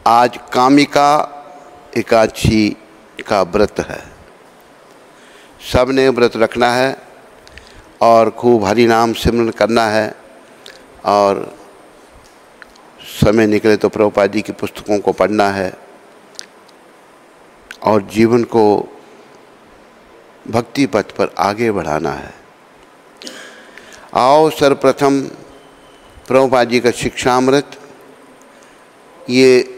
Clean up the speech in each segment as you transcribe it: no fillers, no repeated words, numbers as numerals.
आज कामिका एकादशी का व्रत है। सब ने व्रत रखना है और खूब हरि नाम सिमरन करना है, और समय निकले तो प्रभुपाद जी की पुस्तकों को पढ़ना है और जीवन को भक्ति पथ पर आगे बढ़ाना है। आओ सर्वप्रथम प्रभुपाद जी का शिक्षामृत, ये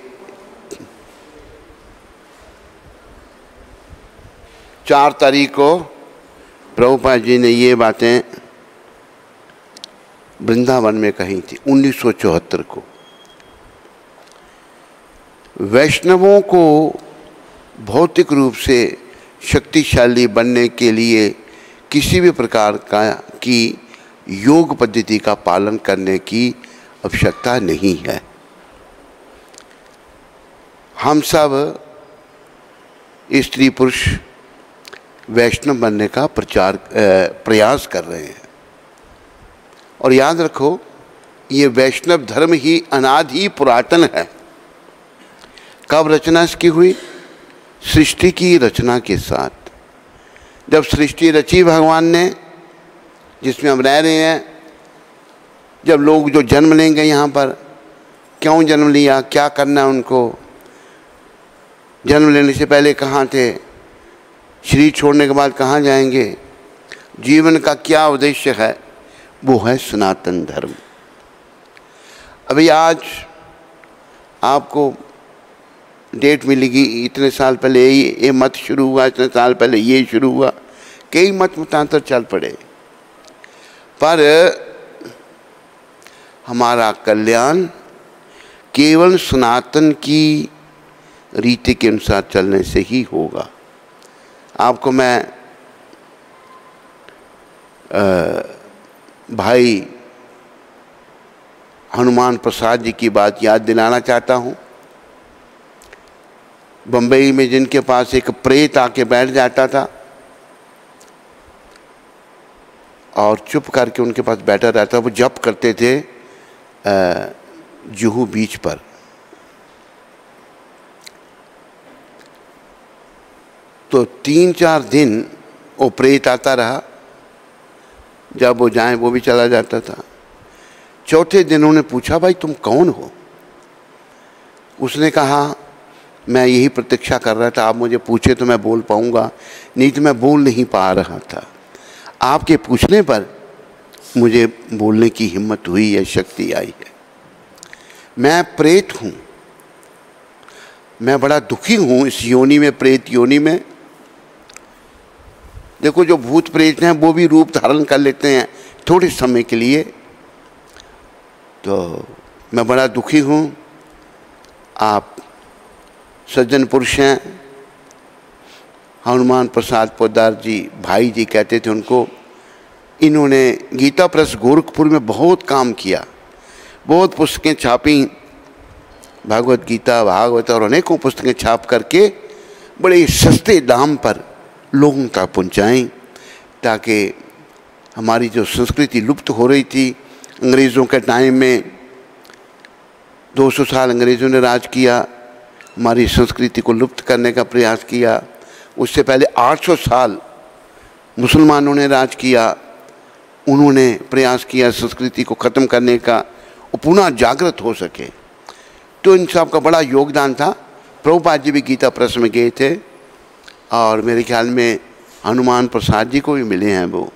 4 तारीख को प्रभुपाद जी ने ये बातें वृंदावन में कही थी 1974 को। वैष्णवों को भौतिक रूप से शक्तिशाली बनने के लिए किसी भी प्रकार की योग पद्धति का पालन करने की आवश्यकता नहीं है। हम सब स्त्री पुरुष वैष्णव बनने का प्रयास कर रहे हैं। और याद रखो, ये वैष्णव धर्म ही अनादि पुरातन है। कब रचना इसकी हुई? सृष्टि की रचना के साथ। जब सृष्टि रची भगवान ने, जिसमें हम रह रहे हैं, जब लोग जो जन्म लेंगे यहाँ पर, क्यों जन्म लिया, क्या करना है उनको, जन्म लेने से पहले कहाँ थे, शरीर छोड़ने के बाद कहाँ जाएंगे, जीवन का क्या उद्देश्य है, वो है सनातन धर्म। अभी आज आपको डेट मिलेगी, इतने साल पहले ये मत शुरू हुआ, इतने साल पहले ये शुरू हुआ, कई मत मतांतर चल पड़े, पर हमारा कल्याण केवल सनातन की रीति के अनुसार चलने से ही होगा। आपको मैं भाई हनुमान प्रसाद जी की बात याद दिलाना चाहता हूँ। बम्बई में जिनके पास एक प्रेत आके बैठ जाता था और चुप करके उनके पास बैठा रहता, वो जप करते थे जुहू बीच पर। तो 3-4 दिन वो प्रेत आता रहा, जब वो जाए वो भी चला जाता था। चौथे दिन उन्होंने पूछा, भाई तुम कौन हो? उसने कहा, मैं यही प्रतीक्षा कर रहा था, आप मुझे पूछे तो मैं बोल पाऊंगा, नहीं तो मैं बोल नहीं पा रहा था। आपके पूछने पर मुझे बोलने की हिम्मत हुई है, शक्ति आई है। मैं प्रेत हूँ, मैं बड़ा दुखी हूँ इस योनि में, प्रेत योनि में। देखो, जो भूत प्रेत हैं वो भी रूप धारण कर लेते हैं थोड़े समय के लिए। तो मैं बड़ा दुखी हूँ, आप सज्जन पुरुष हैं। हनुमान प्रसाद पोद्दार जी, भाई जी कहते थे उनको। इन्होंने गीता प्रेस गोरखपुर में बहुत काम किया, बहुत पुस्तकें छापी, भागवत गीता, भागवत और अनेकों पुस्तकें छाप करके बड़े सस्ते दाम पर लोगों तक पहुँचाएँ, ताकि हमारी जो संस्कृति लुप्त हो रही थी अंग्रेज़ों के टाइम में। 200 साल अंग्रेज़ों ने राज किया, हमारी संस्कृति को लुप्त करने का प्रयास किया। उससे पहले 800 साल मुसलमानों ने राज किया, उन्होंने प्रयास किया संस्कृति को ख़त्म करने का, वो पुनः जागृत हो सके। तो इन सब का बड़ा योगदान था। प्रभुपाद जी भी गीता प्रेस में गए थे, और मेरे ख्याल में हनुमान प्रसाद जी को भी मिले हैं वो,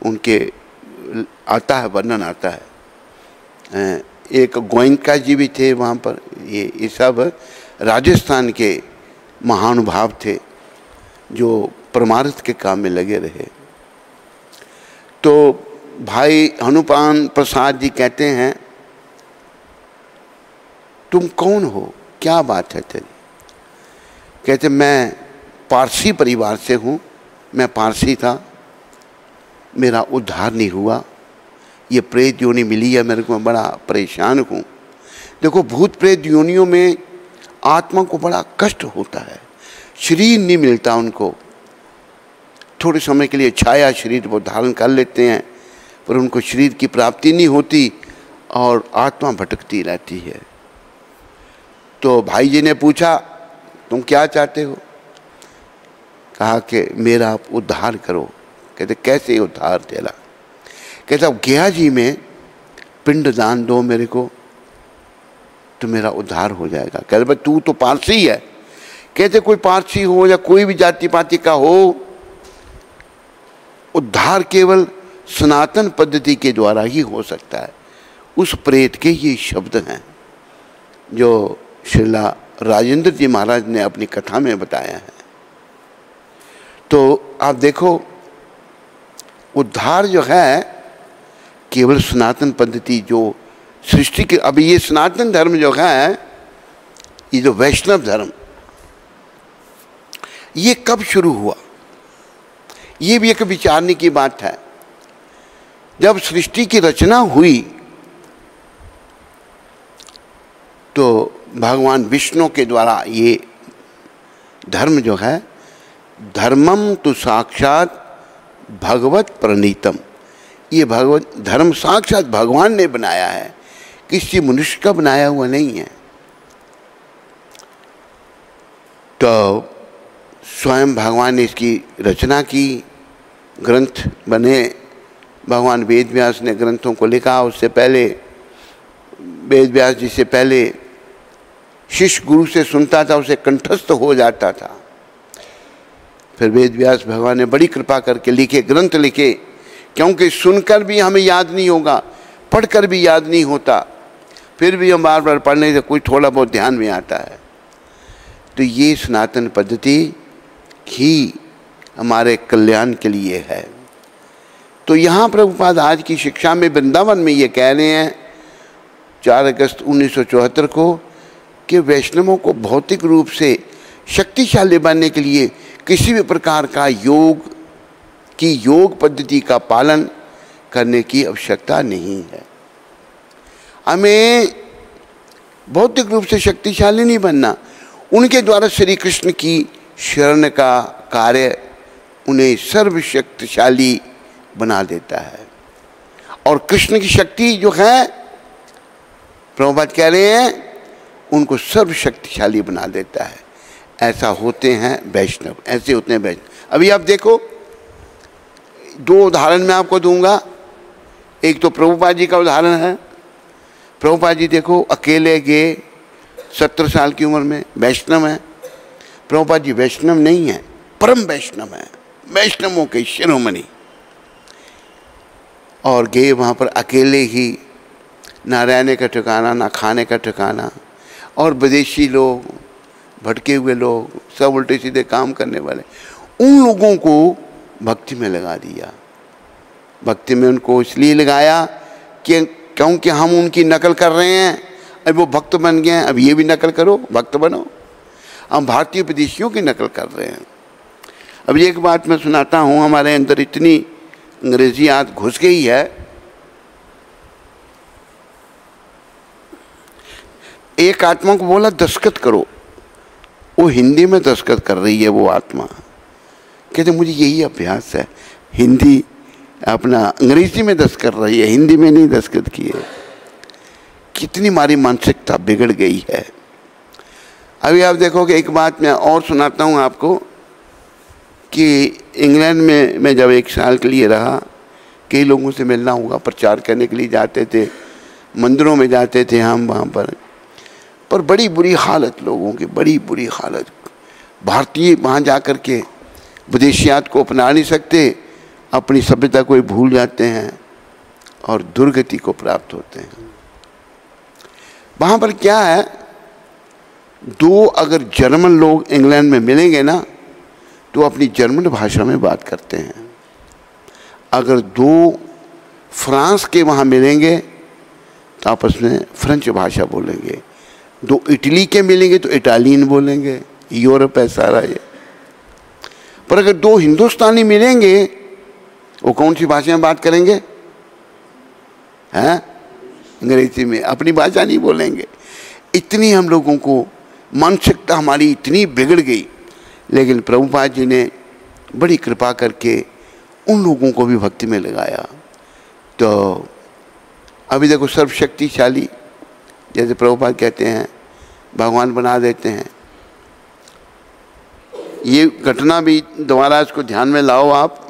उनके आता है, वर्णन आता है। एक गोयंका जी भी थे वहाँ पर। ये सब राजस्थान के महानुभाव थे जो परमार्थ के काम में लगे रहे। तो भाई हनुमान प्रसाद जी कहते हैं, तुम कौन हो, क्या बात है तेरी? कहते, मैं पारसी परिवार से हूँ, मैं पारसी था, मेरा उद्धार नहीं हुआ, ये प्रेत योनि मिली है मेरे को, मैं बड़ा परेशान हूँ। देखो, भूत प्रेत योनियों में आत्मा को बड़ा कष्ट होता है, शरीर नहीं मिलता उनको। थोड़े समय के लिए छाया शरीर वो धारण कर लेते हैं, पर उनको शरीर की प्राप्ति नहीं होती और आत्मा भटकती रहती है। तो भाई जी ने पूछा तुम क्या चाहते हो? कहा कि मेरा आप उद्धार करो। कहते कैसे उद्धार तेरा? कहता अब गया जी में पिंड दान दो मेरे को तो मेरा उद्धार हो जाएगा। कहते भाई तू तो पारसी है। कहते कोई पारसी हो या कोई भी जाति पाति का हो, उद्धार केवल सनातन पद्धति के द्वारा ही हो सकता है। उस प्रेत के ये शब्द हैं जो श्रीला राजेंद्र जी महाराज ने अपनी कथा में बताया है। तो आप देखो उद्धार जो है केवल सनातन पद्धति जो सृष्टि के, अभी ये सनातन धर्म जो है, ये जो वैष्णव धर्म, ये कब शुरू हुआ? ये भी एक विचारने की बात है। जब सृष्टि की रचना हुई तो भगवान विष्णु के द्वारा ये धर्म जो है, धर्मम तो साक्षात भगवत प्रणीतम, ये भगवत धर्म साक्षात भगवान ने बनाया है, किसी मनुष्य का बनाया हुआ नहीं है। तो स्वयं भगवान ने इसकी रचना की, ग्रंथ बने, भगवान वेद व्यास ने ग्रंथों को लिखा। उससे पहले वेद व्यास जी से पहले शिष्य गुरु से सुनता था, उसे कंठस्थ हो जाता था। फिर वेद व्यास भगवान ने बड़ी कृपा करके लिखे, ग्रंथ लिखे, क्योंकि सुनकर भी हमें याद नहीं होगा, पढ़कर भी याद नहीं होता, फिर भी हम बार बार पढ़ने से कोई थोड़ा बहुत ध्यान में आता है। तो ये सनातन पद्धति ही हमारे कल्याण के लिए है। तो यहाँ प्रभुपाद आज की शिक्षा में वृंदावन में ये कह रहे हैं 4 अगस्त 1974 को कि वैष्णवों को भौतिक रूप से शक्तिशाली बनने के लिए किसी भी प्रकार का योग पद्धति का पालन करने की आवश्यकता नहीं है। हमें भौतिक रूप से शक्तिशाली नहीं बनना, उनके द्वारा श्री कृष्ण की शरण का कार्य उन्हें सर्वशक्तिशाली बना देता है। और कृष्ण की शक्ति जो है, प्रभुपाद कह रहे हैं, उनको सर्वशक्तिशाली बना देता है। ऐसा होते हैं वैष्णव, ऐसे होते हैं वैष्णव। अभी आप देखो, 2 उदाहरण मैं आपको दूंगा। एक तो प्रभुपाद जी का उदाहरण है। प्रभुपाद जी देखो अकेले गए 17 साल की उम्र में, वैष्णव हैं। प्रभुपाद जी वैष्णव नहीं है, परम वैष्णव है, वैष्णवों के शिरोमणि। और गए वहाँ पर अकेले ही, ना रहने का ठिकाना, ना खाने का ठिकाना, और विदेशी लोग, भटके हुए लोग, सब उल्टे सीधे काम करने वाले, उन लोगों को भक्ति में लगा दिया। भक्ति में उनको इसलिए लगाया कि क्योंकि हम उनकी नकल कर रहे हैं, अब वो भक्त बन गए हैं, अब ये भी नकल करो, भक्त बनो। हम भारतीय विदेशियों की नकल कर रहे हैं। अब एक बात मैं सुनाता हूँ, हमारे अंदर इतनी अंग्रेजी आदत घुस गई है। एक आत्मा को बोला दस्तखत करो, वो हिंदी में दस्तखत कर रही है वो आत्मा। कहते मुझे यही अभ्यास है, हिंदी अपना अंग्रेजी में दस्तखत कर रही है, हिंदी में नहीं दस्तखत की है। कितनी हमारी मानसिकता बिगड़ गई है। अभी आप देखोगे, एक बात मैं और सुनाता हूँ आपको कि इंग्लैंड में मैं जब 1 साल के लिए रहा, कई लोगों से मिलना हुआ, प्रचार करने के लिए जाते थे, मंदिरों में जाते थे हम वहाँ पर बड़ी बुरी हालत लोगों की, बड़ी बुरी हालत। भारतीय वहाँ जा कर के विदेशियात को अपना नहीं सकते, अपनी सभ्यता को भूल जाते हैं और दुर्गति को प्राप्त होते हैं। वहाँ पर क्या है, 2 अगर जर्मन लोग इंग्लैंड में मिलेंगे ना तो अपनी जर्मन भाषा में बात करते हैं। अगर 2 फ्रांस के वहाँ मिलेंगे तो आपस में फ्रेंच भाषा बोलेंगे। 2 इटली के मिलेंगे तो इटालियन बोलेंगे। यूरोप है सारा ये। पर अगर 2 हिंदुस्तानी मिलेंगे वो कौन सी भाषा में बात करेंगे? हैं? अंग्रेजी में, अपनी भाषा नहीं बोलेंगे। इतनी हम लोगों को मानसिकता हमारी इतनी बिगड़ गई। लेकिन प्रभुपाद जी ने बड़ी कृपा करके उन लोगों को भी भक्ति में लगाया। तो अभी देखो सर्वशक्तिशाली, जैसे प्रभुपाद कहते हैं भगवान बना देते हैं। ये घटना भी दोबारा इसको ध्यान में लाओ आप।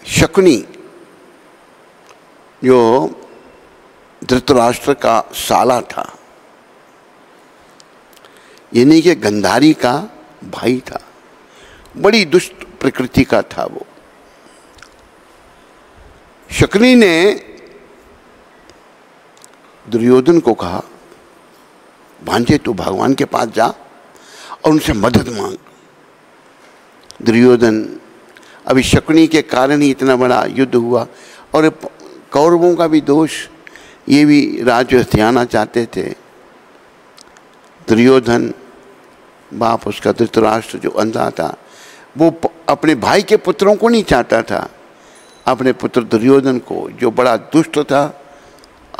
शकुनी जो धृतराष्ट्र का साला था, यानी कि गंधारी का भाई था, बड़ी दुष्ट प्रकृति का था वो। शकुनी ने दुर्योधन को कहा, भांजे तू भगवान के पास जा और उनसे मदद मांग। दुर्योधन, अभी शकुनी के कारण ही इतना बड़ा युद्ध हुआ, और कौरवों का भी दोष, ये भी राज्य हथियाना चाहते थे। दुर्योधन बाप उसका धृतराष्ट्र जो अंधा था, वो अपने भाई के पुत्रों को नहीं चाहता था, अपने पुत्र दुर्योधन को, जो बड़ा दुष्ट था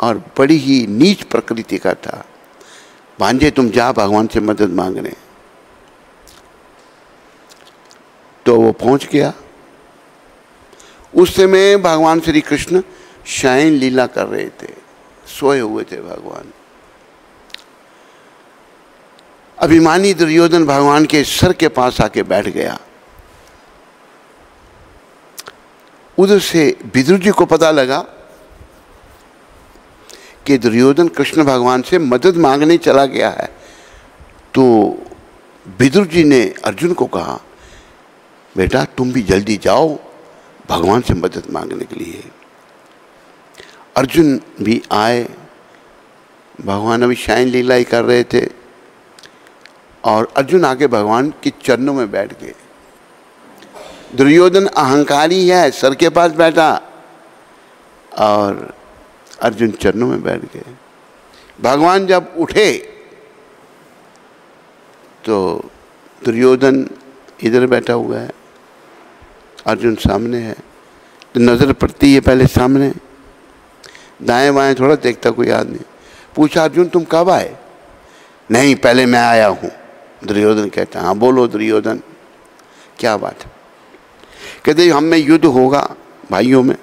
और बड़ी ही नीच प्रकृति का था। भांजे तुम जा भगवान से मदद मांगने। तो वो पहुंच गया। उस समय भगवान श्री कृष्ण शयन लीला कर रहे थे, सोए हुए थे भगवान। अभिमानी दुर्योधन भगवान के सर के पास आके बैठ गया। उधर से विदुर जी को पता लगा कि दुर्योधन कृष्ण भगवान से मदद मांगने चला गया है। तो विदुर जी ने अर्जुन को कहा, बेटा तुम भी जल्दी जाओ भगवान से मदद मांगने के लिए। अर्जुन भी आए। भगवान अभी शयन लीला ही कर रहे थे, और अर्जुन आके भगवान के चरणों में बैठ गए। दुर्योधन अहंकारी है, सर के पास बैठा, और अर्जुन चरणों में बैठ गए। भगवान जब उठे तो दुर्योधन इधर बैठा हुआ है, अर्जुन सामने है। तो नज़र पड़ती है पहले सामने, दाएं बाएं थोड़ा देखता कोई आदमी। पूछा, अर्जुन तुम कब आए? नहीं, पहले मैं आया हूँ। दुर्योधन कहता, हाँ बोलो दुर्योधन, क्या बात है? कहते हम में युद्ध होगा भाइयों में।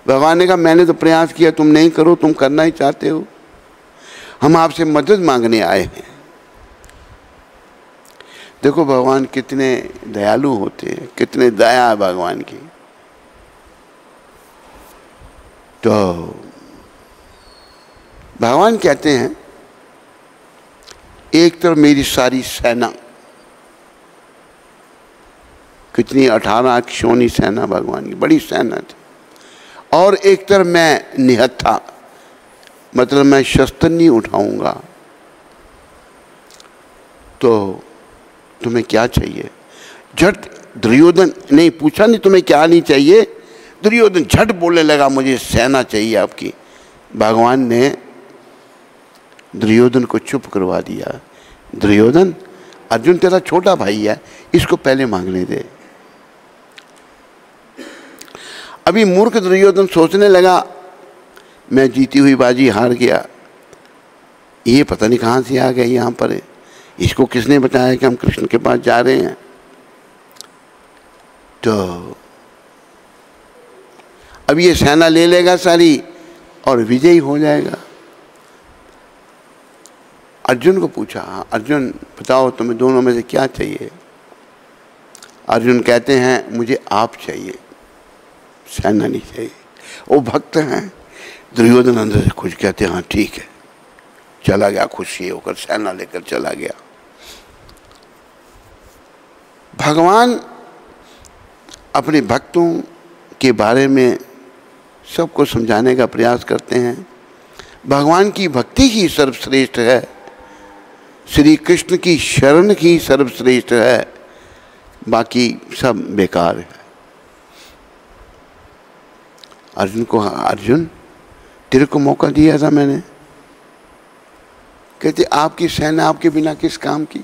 भगवान ने कहा, मैंने तो प्रयास किया, तुम नहीं करो, तुम करना ही चाहते हो, हम आपसे मदद मांगने आए हैं। देखो भगवान कितने दयालु होते हैं, कितने दया है भगवान की। तो भगवान कहते हैं, एक तरफ मेरी सारी सेना, कितनी 18 अक्षौणी सेना भगवान की, बड़ी सेना थी, और एक तरफ मैं निहत्था, मतलब मैं शस्त्र नहीं उठाऊंगा। तो तुम्हें क्या चाहिए? झट दुर्योधन ने पूछा, नहीं तुम्हें क्या नहीं चाहिए? दुर्योधन झट बोलने लगा, मुझे सेना चाहिए आपकी। भगवान ने दुर्योधन को चुप करवा दिया। दुर्योधन, अर्जुन तेरा छोटा भाई है, इसको पहले मांगने दे। अभी मूर्ख दुर्योधन सोचने लगा, मैं जीती हुई बाजी हार गया, ये पता नहीं कहाँ से आ गया यहाँ पर, इसको किसने बताया कि हम कृष्ण के पास जा रहे हैं? तो अब ये सेना ले लेगा सारी और विजयी हो जाएगा। अर्जुन को पूछा, अर्जुन बताओ तुम्हें दोनों में से क्या चाहिए? अर्जुन कहते हैं, मुझे आप चाहिए, सेना नहीं चाहिए। वो भक्त हैं। दुर्योधन अंदर से खुश, कहते हैं हाँ ठीक है। चला गया खुशी होकर, सेना लेकर चला गया। भगवान अपने भक्तों के बारे में सबको समझाने का प्रयास करते हैं। भगवान की भक्ति ही सर्वश्रेष्ठ है, श्री कृष्ण की शरण ही सर्वश्रेष्ठ है, बाकी सब बेकार है। अर्जुन को, अर्जुन तेरे को मौका दिया था मैंने, कहते आपकी सेना आपके बिना किस काम की?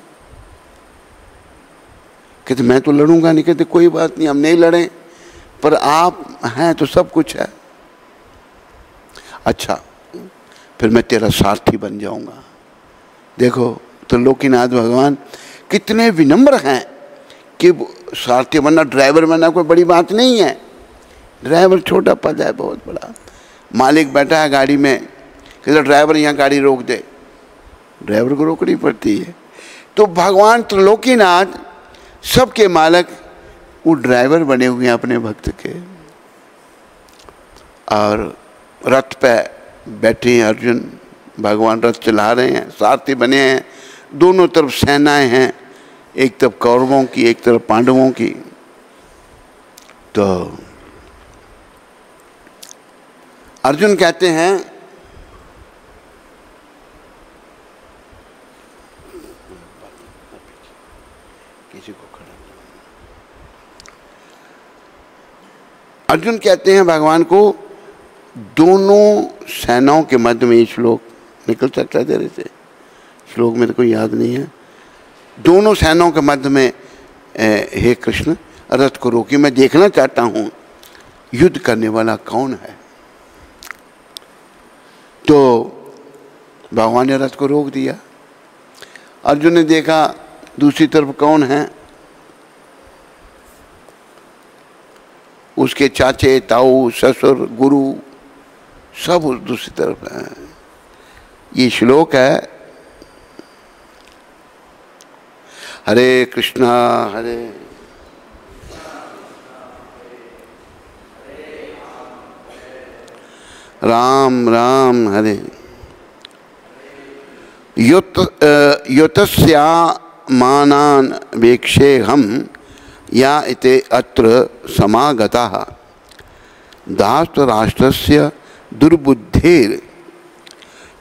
कहते मैं तो लड़ूंगा नहीं। कहते कोई बात नहीं, हम नहीं लड़ें, पर आप हैं तो सब कुछ है। अच्छा फिर मैं तेरा सारथी बन जाऊंगा। देखो तो लोकीनाथ भगवान कितने विनम्र हैं कि सारथी बनना, ड्राइवर बनना कोई बड़ी बात नहीं है। ड्राइवर छोटा पद है, बहुत बड़ा। मालिक बैठा है गाड़ी में, कहते ड्राइवर यहाँ गाड़ी रोक दे, ड्राइवर को रोकनी पड़ती है। तो भगवान त्रिलोकीनाथ सबके मालिक वो ड्राइवर बने हुए हैं अपने भक्त के। और रथ पे बैठे हैं अर्जुन, भगवान रथ चला रहे हैं, सारथी बने हैं, दोनों तरफ सेनाएं हैं, एक तरफ कौरवों की एक तरफ पांडवों की। तो अर्जुन कहते हैं किसी को खड़ा, अर्जुन कहते हैं भगवान को, दोनों सेनाओं के मध्य में, श्लोक निकल सकता है तेरे से, श्लोक मेरे को याद नहीं है, दोनों सेनाओं के मध्य में हे कृष्ण रथ को रोकी, मैं देखना चाहता हूं युद्ध करने वाला कौन है। तो भगवान ने रथ को रोक दिया। अर्जुन ने देखा दूसरी तरफ कौन है, उसके चाचे ताऊ ससुर गुरु सब उस दूसरी तरफ है। ये श्लोक है, हरे कृष्णा हरे राम राम हरे युतस्यामानान् वेक्षे हम या इते अत्र समागताः धार्तराष्ट्रस्य दुर्बुद्धेर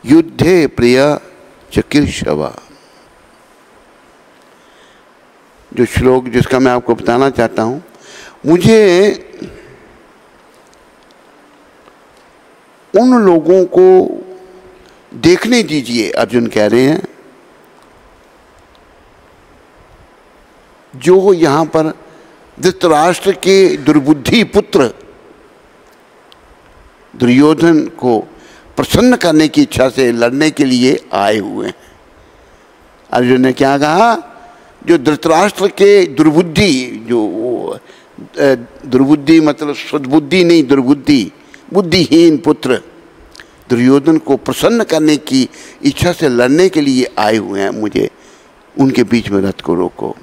युद्धे प्रिय चिकीर्षव। जो श्लोक जिसका मैं आपको बताना चाहता हूँ, मुझे उन लोगों को देखने दीजिए, अर्जुन कह रहे हैं, जो यहाँ पर धृतराष्ट्र के दुर्बुद्धि पुत्र दुर्योधन को प्रसन्न करने की इच्छा से लड़ने के लिए आए हुए हैं। अर्जुन ने क्या कहा, जो धृतराष्ट्र के दुर्बुद्धि, जो दुर्बुद्धि मतलब सद्बुद्धि नहीं, दुर्बुद्धि, बुद्धिहीन पुत्र दुर्योधन को प्रसन्न करने की इच्छा से लड़ने के लिए आए हुए हैं, मुझे उनके बीच में रथ को रोको।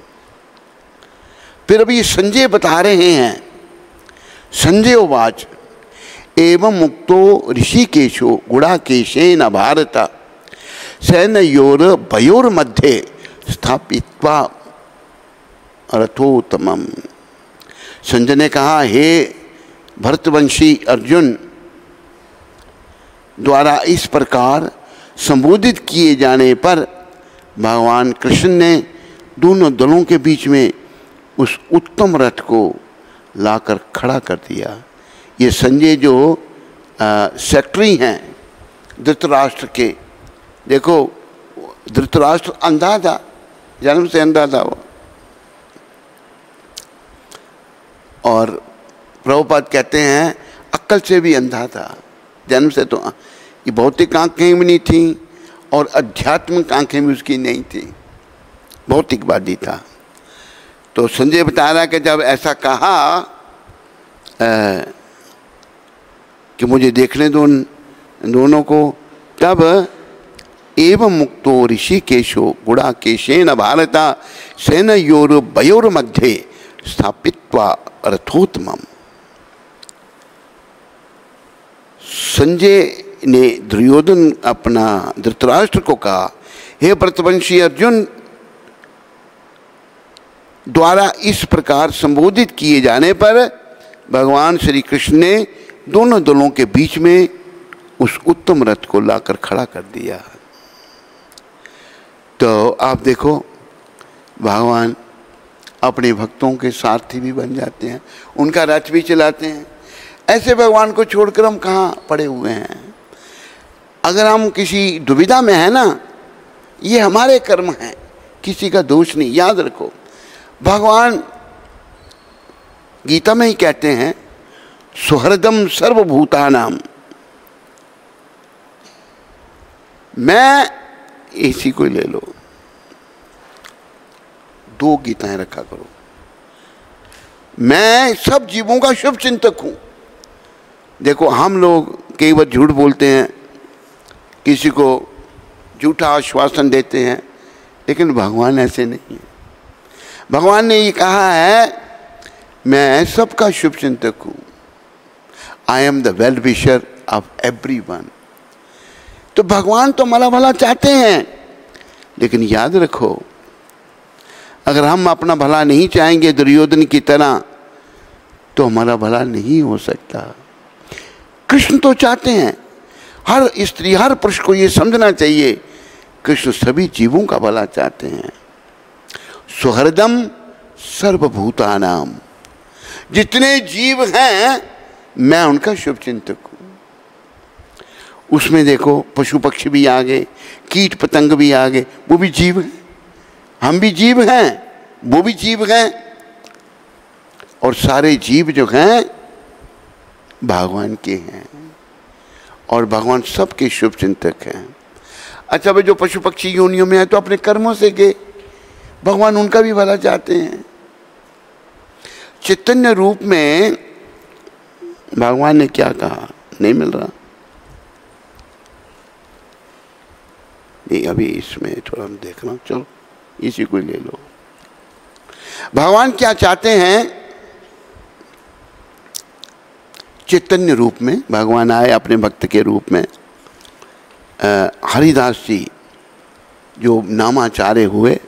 फिर अभी संजय बता रहे हैं, संजय उवाच एवं मुक्तो ऋषिकेशो गुडाकेशेन भारत सैन्योर भयोर मध्य स्थापित्वा रथोत्तमम्। संजय ने कहा, हे भरतवंशी अर्जुन द्वारा इस प्रकार संबोधित किए जाने पर भगवान कृष्ण ने दोनों दलों के बीच में उस उत्तम रथ को लाकर खड़ा कर दिया। ये संजय जो सेक्रेटरी हैं धृतराष्ट्र के, देखो धृतराष्ट्र अंधा था, जन्म से अंधा था वो, और प्रभुपाद कहते हैं अक्ल से भी अंधा था, जन्म से। तो ये भौतिक आंखें भी नहीं थी और आध्यात्मिक आंखें भी उसकी नहीं थी, भौतिकवादी था। तो संजय बता रहा कि जब ऐसा कहा कि मुझे देखने दो दोनों को, तब एवं मुक्तो ऋषिकेशो गुडाकेशेन भारत सेनयोर भयोर मध्ये स्थापित्वा रथोत्तमम्। संजय ने दुर्योधन अपना धृतराष्ट्र को कहा, हे भरतवंशी अर्जुन द्वारा इस प्रकार संबोधित किए जाने पर भगवान श्री कृष्ण ने दोनों दलों के बीच में उस उत्तम रथ को लाकर खड़ा कर दिया। तो आप देखो भगवान अपने भक्तों के सारथी भी बन जाते हैं, उनका रथ भी चलाते हैं। ऐसे भगवान को छोड़कर हम कहाँ पड़े हुए हैं। अगर हम किसी दुविधा में हैं ना, ये हमारे कर्म हैं, किसी का दोष नहीं। याद रखो, भगवान गीता में ही कहते हैं, सुहृदम सर्वभूतानाम। मैं इसी को ले लो, दो गीताएं रखा करो, मैं सब जीवों का शुभ चिंतक हूं। देखो हम लोग कई बार झूठ बोलते हैं, किसी को झूठा आश्वासन देते हैं, लेकिन भगवान ऐसे नहीं है। भगवान ने ये कहा है मैं सबका शुभ चिंतक हूँ, I am the well wisher of everyone. तो भगवान तो हमारा भला चाहते हैं, लेकिन याद रखो अगर हम अपना भला नहीं चाहेंगे दुर्योधन की तरह तो हमारा भला नहीं हो सकता। कृष्ण तो चाहते हैं, हर स्त्री हर पुरुष को ये समझना चाहिए कृष्ण सभी जीवों का भला चाहते हैं। सुहृदम सर्वभूतानाम, जितने जीव हैं मैं उनका शुभ चिंतक हूँ। उसमें देखो पशु पक्षी भी आ गए, कीट पतंग भी आ गए, वो भी जीव हैं, हम भी जीव हैं, वो भी जीव हैं, और सारे जीव जो हैं भगवान के हैं और भगवान सबके शुभ चिंतक हैं। अच्छा भाई, जो पशु पक्षी योनियों में है तो अपने कर्मों से गए, भगवान उनका भी भला चाहते हैं। चैतन्य रूप में भगवान ने क्या कहा, नहीं मिल रहा, नहीं अभी इसमें थोड़ा हम देखना, चलो इसी को ले लो। भगवान क्या चाहते हैं, चैतन्य रूप में भगवान आए अपने भक्त के रूप में। हरिदास जी जो नामाचार्य हुए,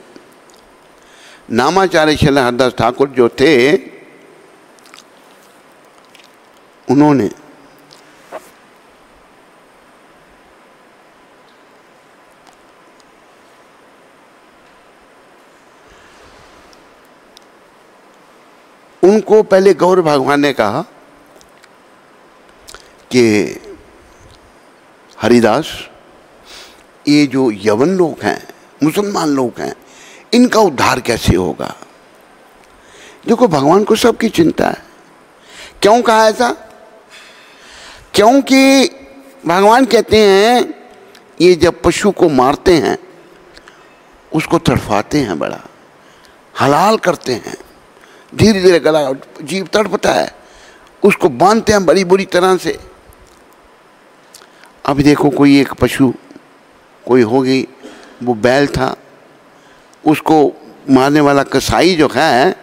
नामाचार्य श्रील हरिदास ठाकुर जो थे, उन्होंने उनको पहले गौर भगवान ने कहा कि हरिदास, ये जो यवन लोग हैं, मुसलमान लोग हैं, इनका उद्धार कैसे होगा। देखो भगवान को सबकी चिंता है। क्यों कहा ऐसा, क्योंकि भगवान कहते हैं ये जब पशु को मारते हैं उसको तड़फाते हैं, बड़ा हलाल करते हैं, धीरे धीरे गला जीव तड़पता है, उसको बांधते हैं बड़ी बुरी तरह से। अब देखो कोई एक पशु कोई होगी, वो बैल था, उसको मारने वाला कसाई जो है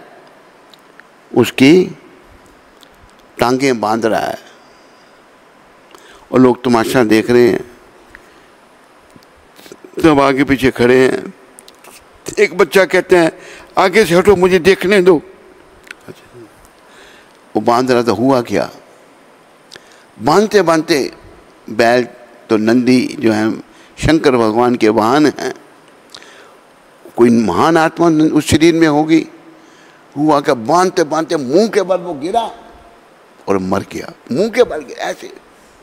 उसकी टांगें बांध रहा है और लोग तमाशा देख रहे हैं, सब आगे पीछे खड़े हैं। एक बच्चा कहते हैं आगे से हटो मुझे देखने दो। वो बांध रहा था, हुआ क्या, बांधते बांधते बैल तो नंदी जो है शंकर भगवान के वाहन हैं, कोई महान आत्मा उस शरीर में होगी। हुआ क्या, बांधते बांधते मुंह के बल वो गिरा और मर गया, मुंह के बल गिरा। ऐसे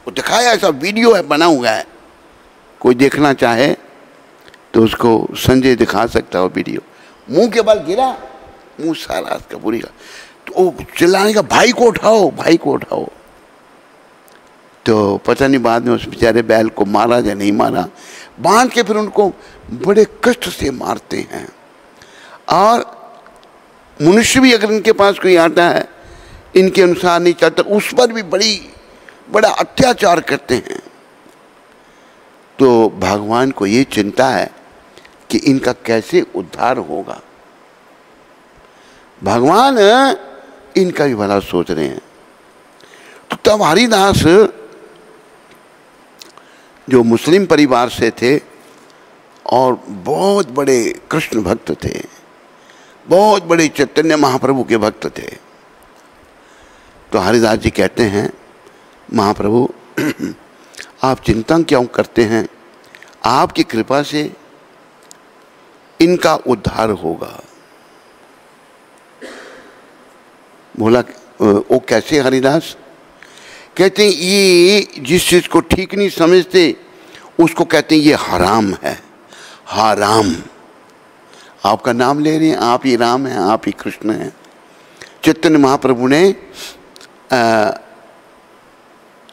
वो दिखाया, ऐसा वीडियो है बना हुआ है, कोई देखना चाहे तो उसको संजय दिखा सकता है वीडियो। मुंह के बल गिरा, मुंह सारा उसका पूरी का, तो चिल्लाने का भाई को उठाओ, भाई को उठाओ। तो पता नहीं बाद में उस बेचारे बैल को मारा या नहीं मारा, बांध के फिर उनको बड़े कष्ट से मारते हैं। और मनुष्य भी अगर इनके पास कोई आता है इनके अनुसार नहीं चलता, उस पर भी बड़ा अत्याचार करते हैं। तो भगवान को ये चिंता है कि इनका कैसे उद्धार होगा। भगवान इनका भी भला सोच रहे हैं। तो तब हरिदास जो मुस्लिम परिवार से थे और बहुत बड़े कृष्ण भक्त थे, बहुत बड़े चैतन्य महाप्रभु के भक्त थे, तो हरिदास जी कहते हैं महाप्रभु आप चिंता क्यों करते हैं, आपकी कृपा से इनका उद्धार होगा। बोला वो कैसे हरिदास, कहते हैं ये जिस चीज को ठीक नहीं समझते उसको कहते हैं ये हराम है, हराम। आपका नाम ले रहे हैं, आप ही राम हैं, आप ही कृष्ण हैं। चैतन्य महाप्रभु ने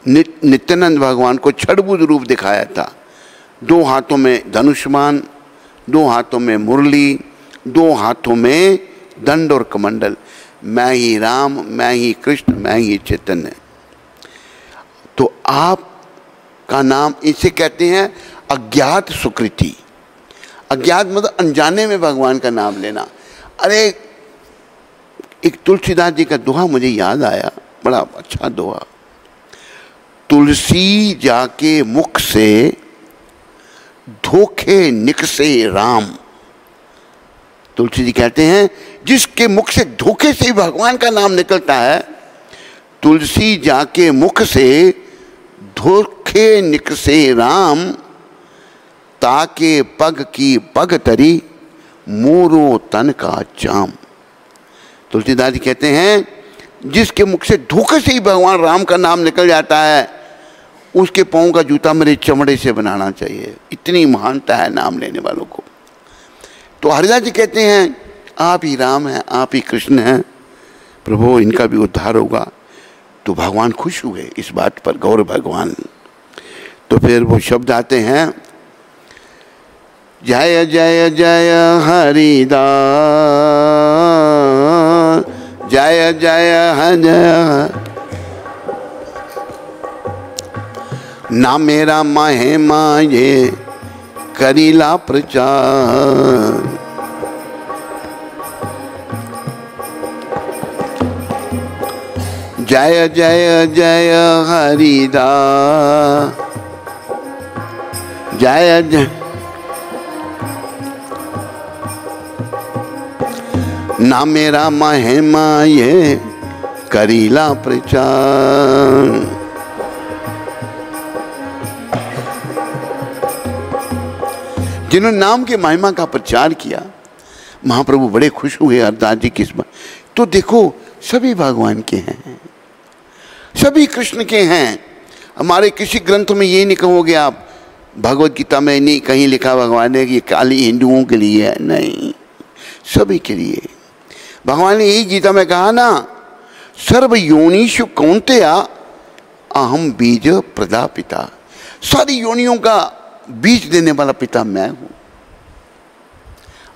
नित्यानंद भगवान को छठभुज रूप दिखाया था। 2 हाथों में धनुष्मान, 2 हाथों में मुरली, 2 हाथों में दंड और कमंडल। मैं ही राम, मैं ही कृष्ण, मैं ही चैतन्य। तो आप का नाम, इसे कहते हैं अज्ञात सुकृति। अज्ञात मतलब अनजाने में भगवान का नाम लेना। अरे एक तुलसीदास जी का दोहा मुझे याद आया, बड़ा अच्छा दोहा। तुलसी जाके मुख से धोखे निकसे राम। तुलसी जी कहते हैं जिसके मुख से धोखे से ही भगवान का नाम निकलता है, तुलसी जाके मुख से धोखे निकसे राम, ताके पग की पग तरी मोरो तन का चाम। तुलसीदास जी कहते हैं जिसके मुख से धोखे से ही भगवान राम का नाम निकल जाता है, उसके पाँव का जूता मेरे चमड़े से बनाना चाहिए। इतनी महानता है नाम लेने वालों को। तो हरिदास जी कहते हैं आप ही राम हैं, आप ही कृष्ण हैं, प्रभु इनका भी उद्धार होगा। तो भगवान खुश हुए इस बात पर, गौर भगवान। तो फिर वो शब्द आते हैं, जय जय जय हरिदास, जय जय हरि, ना मेरा महिमा ये करीला प्रचार। जय जय जय हरिदास, जय जय, ना मेरा महिमा ये करीला प्रचार। जिन्होंने नाम के महिमा का प्रचार किया, महाप्रभु बड़े खुश हुए हरदास जी की इस बात। तो देखो सभी भगवान के हैं, सभी कृष्ण के हैं। हमारे किसी ग्रंथ में ये नहीं कहोगे आप, भगवत गीता में नहीं कहीं लिखा भगवान ने कि ये खाली हिंदुओं के लिए है, नहीं, सभी के लिए। भगवान ने यही गीता में कहा ना, सर्व योनिषु कौन्तेया अहम बीज प्रदापिता। सारी योनियों का बीज देने वाला पिता मैं हूं।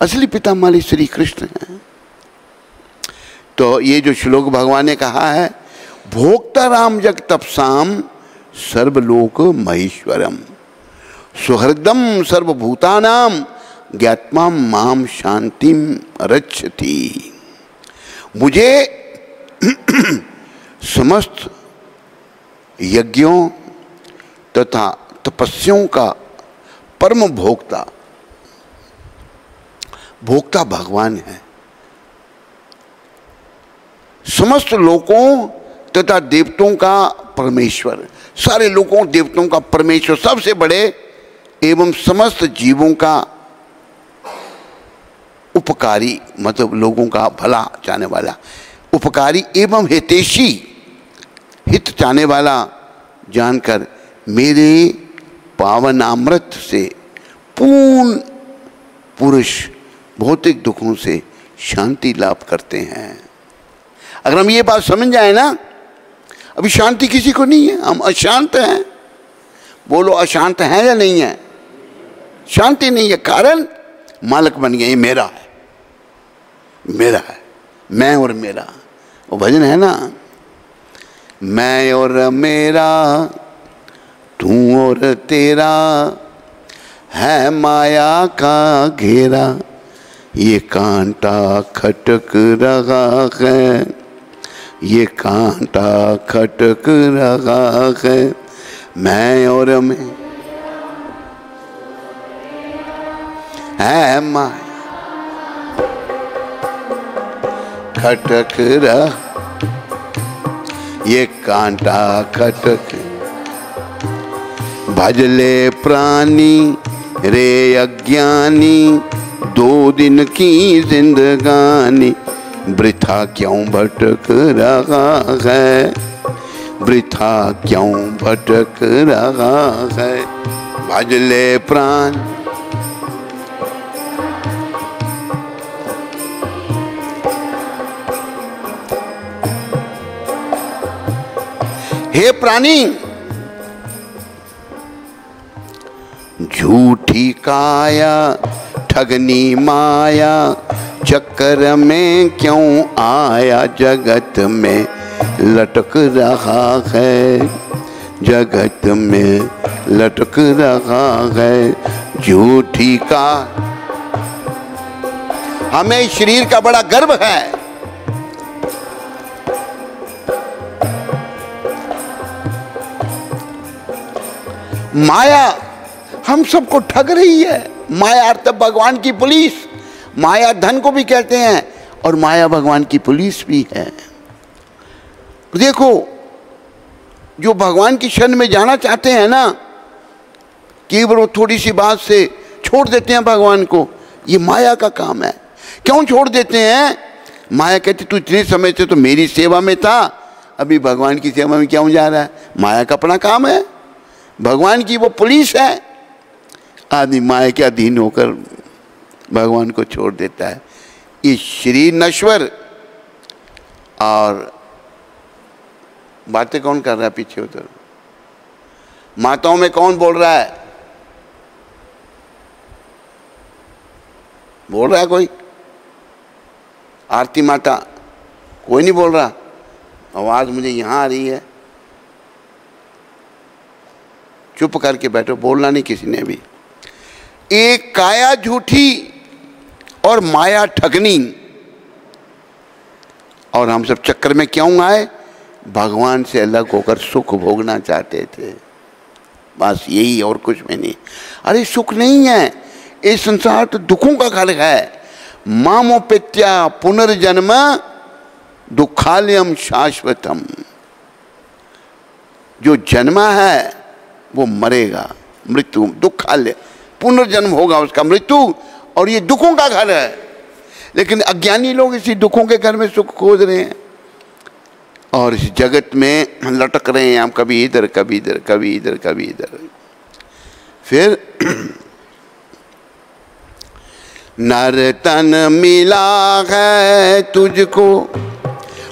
असली पिता हमारे श्री कृष्ण हैं। तो ये जो श्लोक भगवान ने कहा है, भोक्ता राम जग तपसाम सर्वलोक महेश्वरम सुहृदम सर्वभूतानाम ज्ञात्मा माम शांतिम रक्षति। मुझे समस्त यज्ञों तथा तपस्याओं का परम भोक्ता, भोक्ता भगवान है। समस्त लोकों तथा देवताओं का परमेश्वर, सारे लोगों देवताओं का परमेश्वर, सबसे बड़े एवं समस्त जीवों का उपकारी, मतलब लोगों का भला चाहने वाला, उपकारी एवं हितैषी, हित चाहने वाला जानकर मेरे पावनामृत से पूर्ण पुरुष भौतिक दुखों से शांति लाभ करते हैं। अगर हम ये बात समझ जाए ना, अभी शांति किसी को नहीं है, हम अशांत हैं। बोलो अशांत हैं या नहीं है? शांति नहीं है, कारण मालिक बन गए, ये मेरा है, मेरा है, मैं और मेरा। वो भजन है ना, मैं और मेरा तू और तेरा है माया का घेरा, ये कांटा खटक रहा है, ये कांटा खटक रहा है, मैं और मैं है माया खटक रहा, ये कांटा खटक। भजले प्राणी रे अज्ञानी, 2 दिन की जिंदगानी, वृथा क्यों भटक रहा है, वृथा क्यों भटक रहा है। भजले प्राण, हे प्राणी, झूठी काया ठगनी माया, चक्कर में क्यों आया, जगत में लटक रहा है, जगत में लटक रहा है झूठी का। हमें इस शरीर का बड़ा गर्व है। माया हम सबको ठग रही है। माया अर्थात भगवान की पुलिस। माया धन को भी कहते हैं और माया भगवान की पुलिस भी है। देखो, जो भगवान की शरण में जाना चाहते हैं ना, केवल वो थोड़ी सी बात से छोड़ देते हैं भगवान को, ये माया का काम है। क्यों छोड़ देते हैं? माया कहती तू इतने समय से तो मेरी सेवा में था, अभी भगवान की सेवा में क्यों जा रहा है? माया का अपना काम है, भगवान की वो पुलिस है। आदमी माया के अधीन होकर भगवान को छोड़ देता है। ये शरीर नश्वर। और बातें कौन कर रहा है पीछे उधर? माताओं में कौन बोल रहा है? बोल रहा है कोई? आरती माता? कोई नहीं बोल रहा। आवाज मुझे यहां आ रही है। चुप करके बैठो, बोलना नहीं किसी ने भी। एक काया झूठी और माया ठगनी। और हम सब चक्कर में क्यों आए? भगवान से अलग होकर सुख भोगना चाहते थे, बस यही, और कुछ में नहीं। अरे सुख नहीं है, ये संसार तो दुखों का घर है। मामोपेत्या पुनर्जन्म दुखालयम शाश्वतम। जो जन्मा है वो मरेगा, मृत्यु दुखालय, पुनर्जन्म होगा उसका, मृत्यु, और ये दुखों का घर है। लेकिन अज्ञानी लोग इसी दुखों के घर में सुख खोज रहे हैं और इस जगत में लटक रहे हैं। हम कभी इधर कभी इधर, कभी इधर कभी इधर। फिर नर तन मिला है तुझको,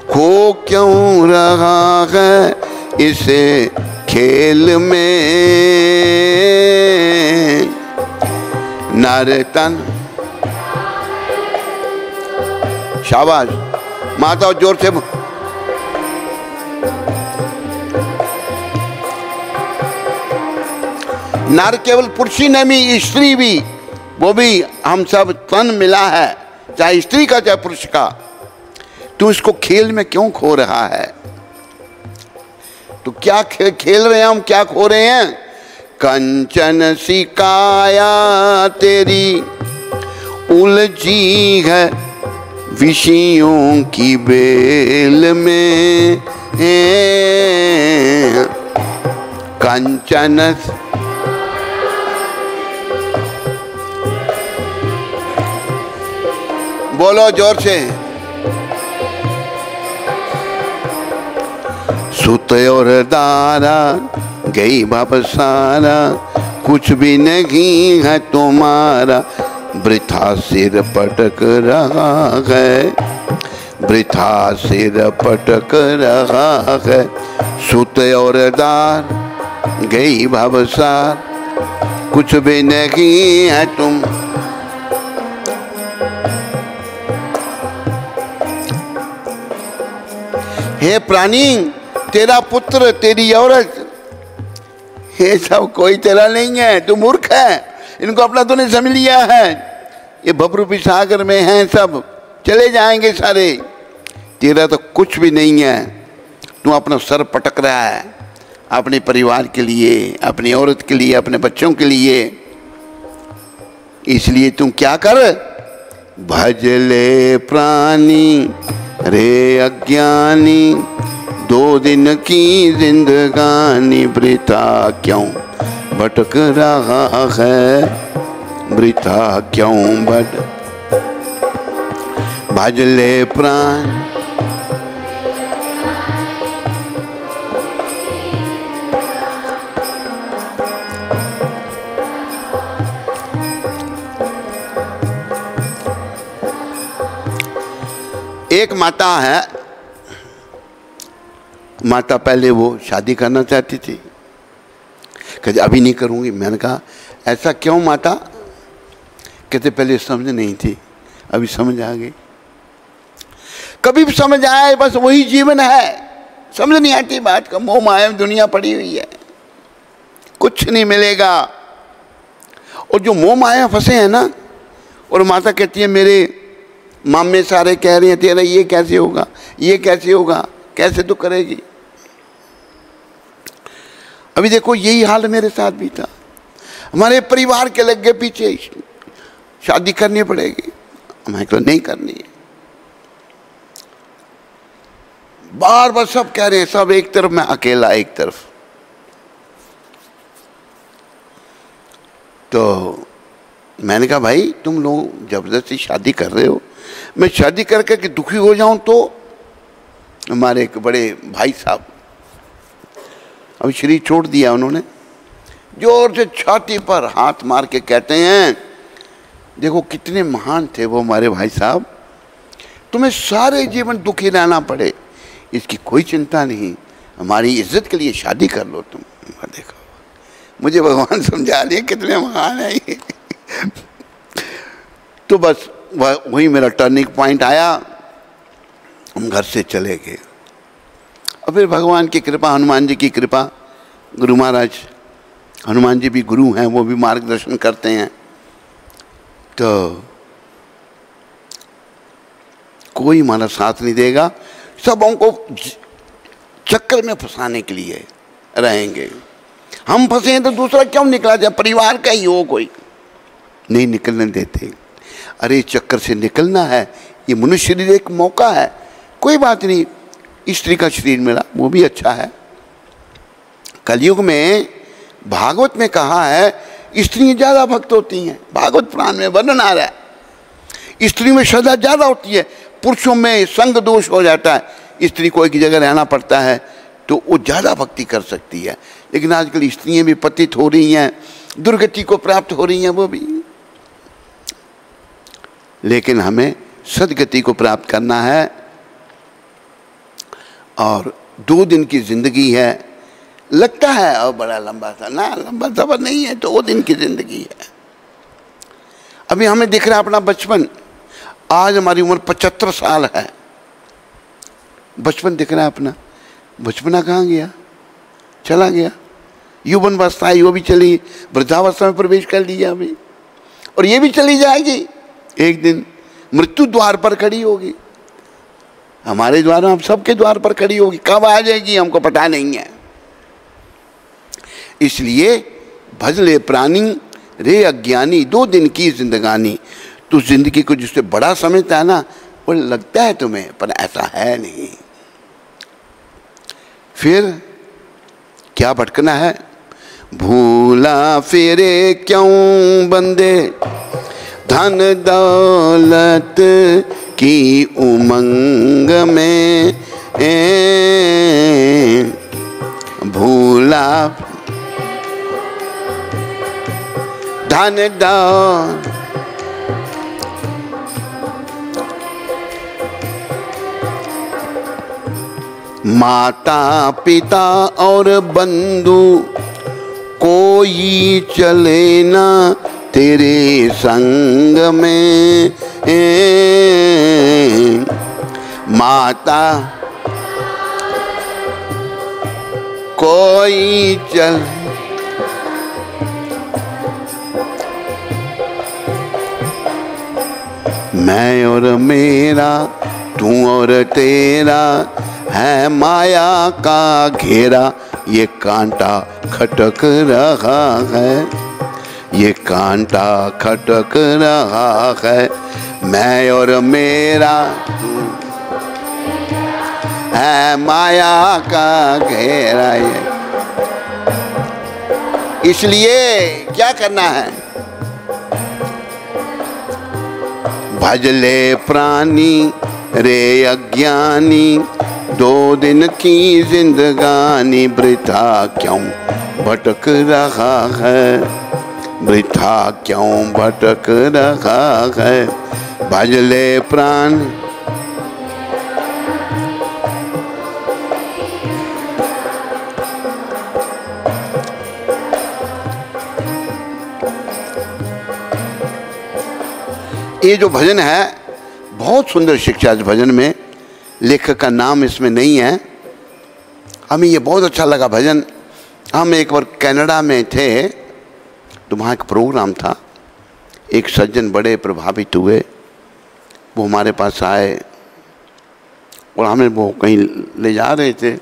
खो क्यों रहा है इसे खेल में? नर तन, शाबाश माता, जोर से। नर केवल पुरुष ही नहीं, स्त्री भी, वो भी हम सब तन मिला है, चाहे स्त्री का चाहे पुरुष का। तू इसको खेल में क्यों खो रहा है? तो क्या खेल रहे हैं हम, क्या खो रहे हैं? कंचन सी काया तेरी उलझी है विषयों की बेल में। कंचन, बोलो जोर से। सुत और दारा गई वापस सारा, कुछ भी नहीं है तुम्हारा, वृथा सिर पटक रहा है, वृथा सिर पटक रहा है। सुत और दार गई भवसार, कुछ भी नहीं है तुम। हे प्राणी, तेरा पुत्र, तेरी औरत, ये सब कोई तेरा नहीं है, तू मूर्ख है। इनको अपना तूने समझ लिया है। ये भवरूपी सागर में हैं, सब चले जाएंगे सारे। तेरा तो कुछ भी नहीं है। तू अपना सर पटक रहा है अपने परिवार के लिए, अपनी औरत के लिए, अपने बच्चों के लिए। इसलिए तुम क्या कर, भज ले प्राणी रे अज्ञानी, 2 दिन की जिंदगानी, वृथा क्यों भटक रहा है, वृथा क्यों भज ले प्राण। एक माता है, माता पहले वो शादी करना चाहती थी, कहते अभी नहीं करूँगी। मैंने कहा ऐसा क्यों माता? कहते पहले समझ नहीं थी, अभी समझ आ गई। कभी भी समझ आए, बस वही जीवन है, समझ नहीं आती बात का। मोह माया में दुनिया पड़ी हुई है, कुछ नहीं मिलेगा। और जो मोह माया फंसे हैं ना, और माता कहती है मेरे मामे सारे कह रहे हैं तेरा ये कैसे होगा, ये कैसे होगा, कैसे तो करेगी। अभी देखो यही हाल मेरे साथ भी था। हमारे परिवार के लग गए पीछे, शादी करनी पड़ेगी, मैं तो नहीं करनी है। बार बार सब कह रहे हैं, सब एक तरफ, मैं अकेला एक तरफ। तो मैंने कहा भाई तुम लोग जबरदस्ती शादी कर रहे हो, मैं शादी करके कि दुखी हो जाऊं तो। हमारे एक बड़े भाई साहब अभी शरीर छोड़ दिया उन्होंने, जोर से छाती पर हाथ मार के कहते हैं, देखो कितने महान थे वो हमारे भाई साहब, तुम्हें सारे जीवन दुखी रहना पड़े इसकी कोई चिंता नहीं, हमारी इज्जत के लिए शादी कर लो तुम। देखो मुझे भगवान समझा रहे कितने महान है ये। तो बस वही मेरा टर्निंग पॉइंट आया, हम घर से चले गए। और फिर भगवान की कृपा, हनुमान जी की कृपा, गुरु महाराज हनुमान जी भी गुरु हैं, वो भी मार्गदर्शन करते हैं। तो कोई हमारा साथ नहीं देगा, सब हमको चक्कर में फंसाने के लिए रहेंगे। हम फंसे हैं तो दूसरा क्यों निकला जाए, परिवार का ही हो, कोई नहीं निकलने देते। अरे चक्कर से निकलना है, ये मनुष्य शरीर एक मौका है, कोई बात नहीं, स्त्री का शरीर मिला वो भी अच्छा है। कलयुग में भागवत में कहा है स्त्रियां ज्यादा भक्त होती हैं, भागवत पुराण में वर्णन आ रहा है। स्त्री में श्रद्धा ज्यादा होती है, पुरुषों में संग दोष हो जाता है, स्त्री को एक जगह रहना पड़ता है तो वो ज्यादा भक्ति कर सकती है। लेकिन आजकल स्त्रियां भी पतित हो रही हैं, दुर्गति को प्राप्त हो रही हैं वो भी। लेकिन हमें सदगति को प्राप्त करना है। और 2 दिन की जिंदगी है, लगता है और बड़ा लंबा सा ना, लंबा सफर नहीं है, 2 दिन की जिंदगी है। अभी हमें दिख रहा है अपना बचपन, आज हमारी उम्र 75 साल है, बचपन दिख रहा है अपना। बचपना कहाँ गया, चला गया। यौवन अवस्था है वो भी चली, वृद्धावस्था में प्रवेश कर लिया अभी, और ये भी चली जाएगी एक दिन, मृत्यु द्वार पर खड़ी होगी, हमारे द्वार, हम सबके द्वार पर खड़ी होगी। कब आ जाएगी हमको पता नहीं है। इसलिए भज ले प्राणी रे अज्ञानी, 2 दिन की जिंदगानी। तो जिंदगी को जिससे बड़ा समझता है ना, वो लगता है तुम्हें, पर ऐसा है नहीं। फिर क्या भटकना है, भूला फिरे क्यों बंदे धन दौलत की उमंग में, भूला धन दौलत। माता पिता और बंधु कोई चले ना तेरे संग में, माता कोई चल, मैं और मेरा, तू और तेरा है माया का घेरा, ये कांटा खटक रहा है, ये कांटा खटक रहा है, मैं और मेरा है माया का घेरा। ये इसलिए क्या करना है, भज ले प्राणी रे अज्ञानी, 2 दिन की जिंदगानी, वृथा क्यों भटक रहा है, वृथा क्यों भटक रहा है, भज ले प्राण। ये जो भजन है बहुत सुंदर शिक्षा इस भजन में, लेखक का नाम इसमें नहीं है, हमें ये बहुत अच्छा लगा भजन। हम एक बार कनाडा में थे तो वहाँ एक प्रोग्राम था, एक सज्जन बड़े प्रभावित हुए, वो हमारे पास आए और हमें वो कहीं ले जा रहे थे,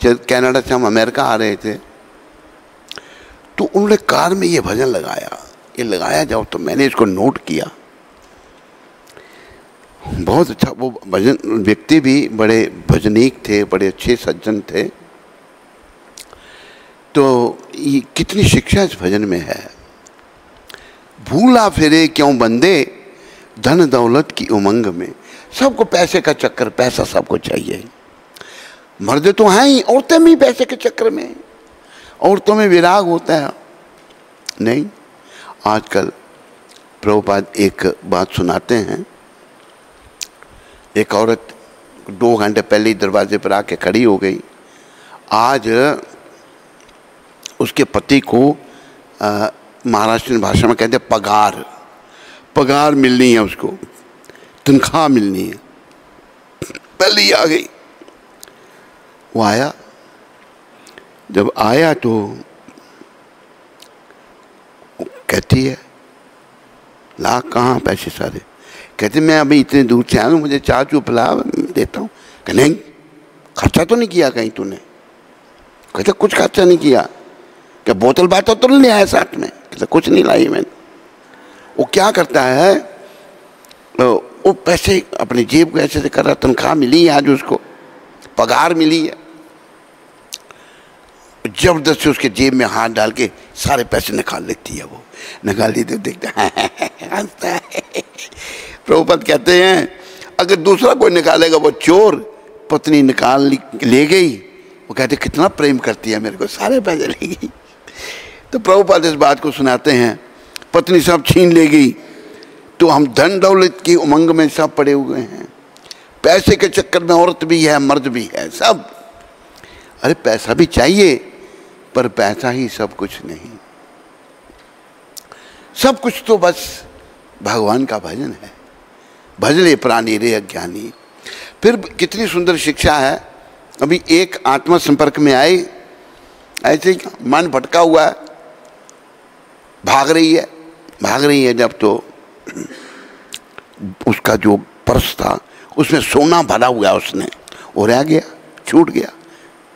कनाडा से हम अमेरिका आ रहे थे, तो उन्होंने कार में ये भजन लगाया। ये लगाया जब तो मैंने इसको नोट किया, बहुत अच्छा। वो भजन व्यक्ति भी बड़े भजनीक थे, बड़े अच्छे सज्जन थे। तो ये कितनी शिक्षा इस भजन में है। भूला फिरे क्यों बंदे धन दौलत की उमंग में। सबको पैसे का चक्कर, पैसा सबको चाहिए। मर्द तो हैं ही, औरतें भी पैसे के चक्कर में, औरतों में विराग होता है। नहीं, आजकल प्रभुपाद एक बात सुनाते हैं। एक औरत 2 घंटे पहले ही दरवाजे पर आके खड़ी हो गई। आज उसके पति को महाराष्ट्र भाषा में कहते पगार, पगार मिलनी है, उसको तनख्वाह मिलनी है। पहले ही आ गई। वो आया, जब आया तो कहती है ला कहाँ पैसे सारे। कहते मैं अभी इतने दूर से आया हूँ, मुझे चाय चू पिला, देता हूँ। कहते नहीं, खर्चा तो नहीं किया कहीं तूने। कहते कुछ खर्चा नहीं किया। क्या बोतल बातल तो नहीं आया साथ में। कहते कुछ नहीं लाई मैंने। वो क्या करता है, वो पैसे अपनी जेब को ऐसे से कर रहा। तनख्वाह मिली है आज, उसको पगार मिली है। जबरदस्ती उसके जेब में हाथ डाल के सारे पैसे निकाल लेती है। वो निकाल लेती, देखता है हंसता है। प्रभुपाद कहते हैं अगर दूसरा कोई निकालेगा वो चोर। पत्नी निकाल ले गई। वो कहते कितना प्रेम करती है मेरे को, सारे पैसे ले गई। तो प्रभुपाद इस बात को सुनाते हैं, पत्नी सब छीन ले गई तो हम धन दौलत की उमंग में सब पड़े हुए हैं। पैसे के चक्कर में औरत भी है, मर्द भी है, सब। अरे पैसा भी चाहिए, पर पैसा ही सब कुछ नहीं। सब कुछ तो बस भगवान का भजन है। भजले प्राणी रे अज्ञानी। फिर कितनी सुंदर शिक्षा है। अभी एक आत्मा संपर्क में आई, ऐसे ही मन भटका हुआ है, भाग रही है। जब तो उसका जो पर्स था उसमें सोना भरा हुआ है, उसने वो रह गया, छूट गया,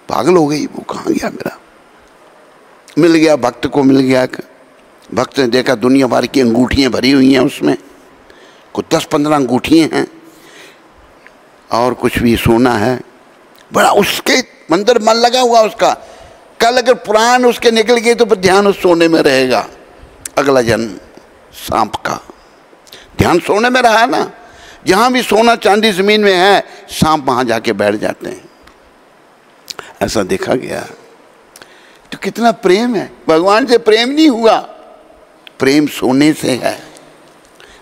पागल हो गई। वो कहाँ गया मेरा। मिल गया, भक्त को मिल गया। भक्त ने देखा दुनिया भर की अंगूठियाँ भरी हुई हैं उसमें, कुछ 10-15 अंगूठियाँ हैं और कुछ भी सोना है। बड़ा उसके अंदर मन लगा हुआ उसका। कल अगर प्राण उसके निकल गए तो फिर ध्यान उस सोने में रहेगा। अगला जन्म सांप का ध्यान सोने में रहा ना। जहाँ भी सोना चांदी जमीन में है, सांप वहाँ जाके बैठ जाते हैं। ऐसा देखा गया। तो कितना प्रेम है। भगवान से प्रेम नहीं हुआ, प्रेम सोने से है।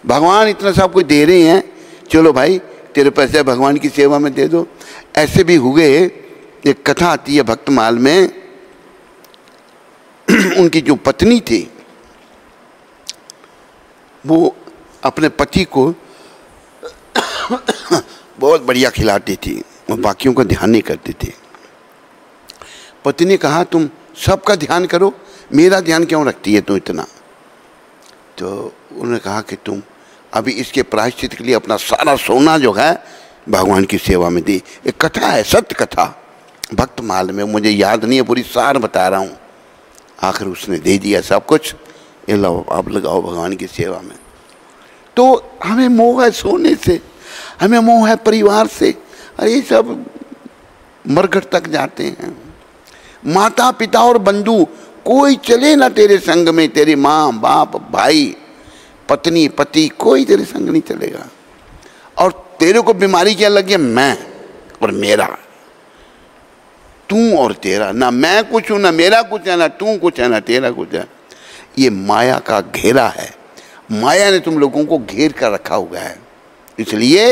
भगवान इतना सब कुछ दे रहे हैं, चलो भाई तेरे पैसे भगवान की सेवा में दे दो। ऐसे भी हुए। एक कथा आती है भक्तमाल में। उनकी जो पत्नी थी वो अपने पति को बहुत बढ़िया खिलाती थी और बाकियों का ध्यान नहीं करती थी। पति ने कहा तुम सबका ध्यान करो, मेरा ध्यान क्यों रखती है तू इतना। तो उन्होंने कहा कि तुम अभी इसके प्रायश्चित के लिए अपना सारा सोना जो है भगवान की सेवा में दी। एक कथा है, सत्य कथा, भक्तमाल में, मुझे याद नहीं है पूरी, सार बता रहा हूँ। आखिर उसने दे दिया सब कुछ, ये लो आप लगाओ भगवान की सेवा में। तो हमें मोह है सोने से, हमें मोह है परिवार से। अरे ये सब मरघट तक जाते हैं। माता पिता और बंधु कोई चले ना तेरे संग में। तेरी माँ बाप भाई पत्नी पति कोई तेरे संग नहीं चलेगा। और तेरे को बीमारी क्या लगी है, मैं और मेरा, तू और तेरा। ना मैं कुछ हूँ, ना मेरा कुछ है, ना तू कुछ है, ना तेरा कुछ है। ये माया का घेरा है। माया ने तुम लोगों को घेर कर रखा हुआ है। इसलिए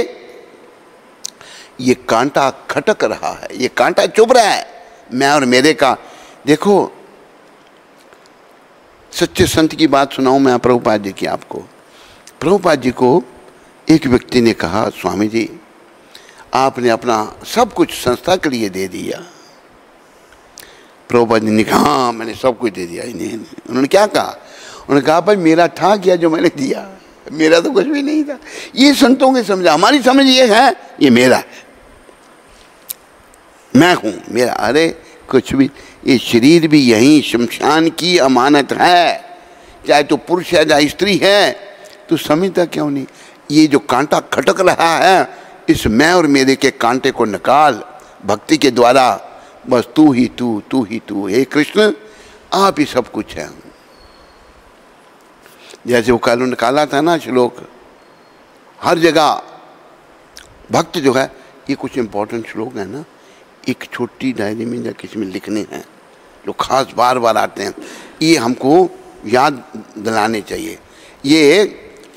ये कांटा खटक रहा है, ये कांटा चुभ रहा है मैं और मेरे का। देखो सच्चे संत की बात सुनाऊं मैं प्रभुपाद जी की आपको। प्रभुपाद जी को एक व्यक्ति ने कहा, स्वामी जी आपने अपना सब कुछ संस्था के लिए दे दिया, प्रभुपाद ने कहा हाँ मैंने सब कुछ दे दिया इन्हें। उन्होंने क्या कहा? उन्होंने कहा भाई मेरा था क्या जो मैंने दिया, मेरा तो कुछ भी नहीं था। ये संतों की समझ, हमारी समझ ये है ये मेरा है, मैं हूं मेरा। अरे कुछ भी, ये शरीर भी यही शमशान की अमानत है, चाहे तो पुरुष है चाहे स्त्री है, तो समझता क्यों नहीं? ये जो कांटा खटक रहा है, इस मैं और मेरे के कांटे को निकाल भक्ति के द्वारा। बस तू ही तू, तू ही तू, हे कृष्ण आप ही सब कुछ है। जैसे वो कल निकाला था ना श्लोक, हर जगह भक्त जो है, ये कुछ इंपॉर्टेंट श्लोक है ना, एक छोटी डायरी में या किसी में लिखने हैं जो खास बार बार आते हैं, ये हमको याद दिलाने चाहिए। ये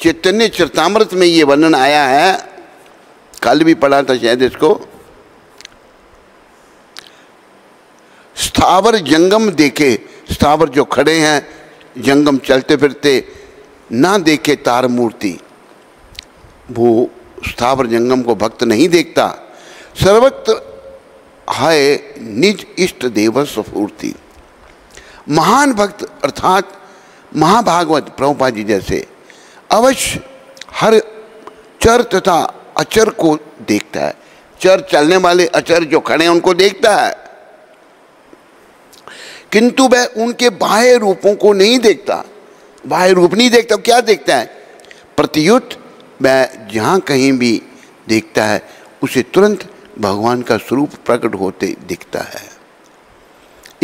चैतन्य चरितामृत में ये वर्णन आया है, कल भी पढ़ा था शायद इसको। स्थावर जंगम देखे, स्थावर जो खड़े हैं, जंगम चलते फिरते, ना देखे तार मूर्ति, वो स्थावर जंगम को भक्त नहीं देखता। सर्वत्र है निज इष्ट देव स्फूर्ति। महान भक्त अर्थात महाभागवत प्रभुपाद जी जैसे अवश्य हर चर तथा अचर को देखता है। चर चलने वाले, अचर जो खड़े हैं उनको देखता है, किंतु वह उनके बाह्य रूपों को नहीं देखता। बाह्य रूप नहीं देखता, क्या देखता है? प्रत्युत वह जहाँ कहीं भी देखता है उसे तुरंत भगवान का स्वरूप प्रकट होते दिखता है।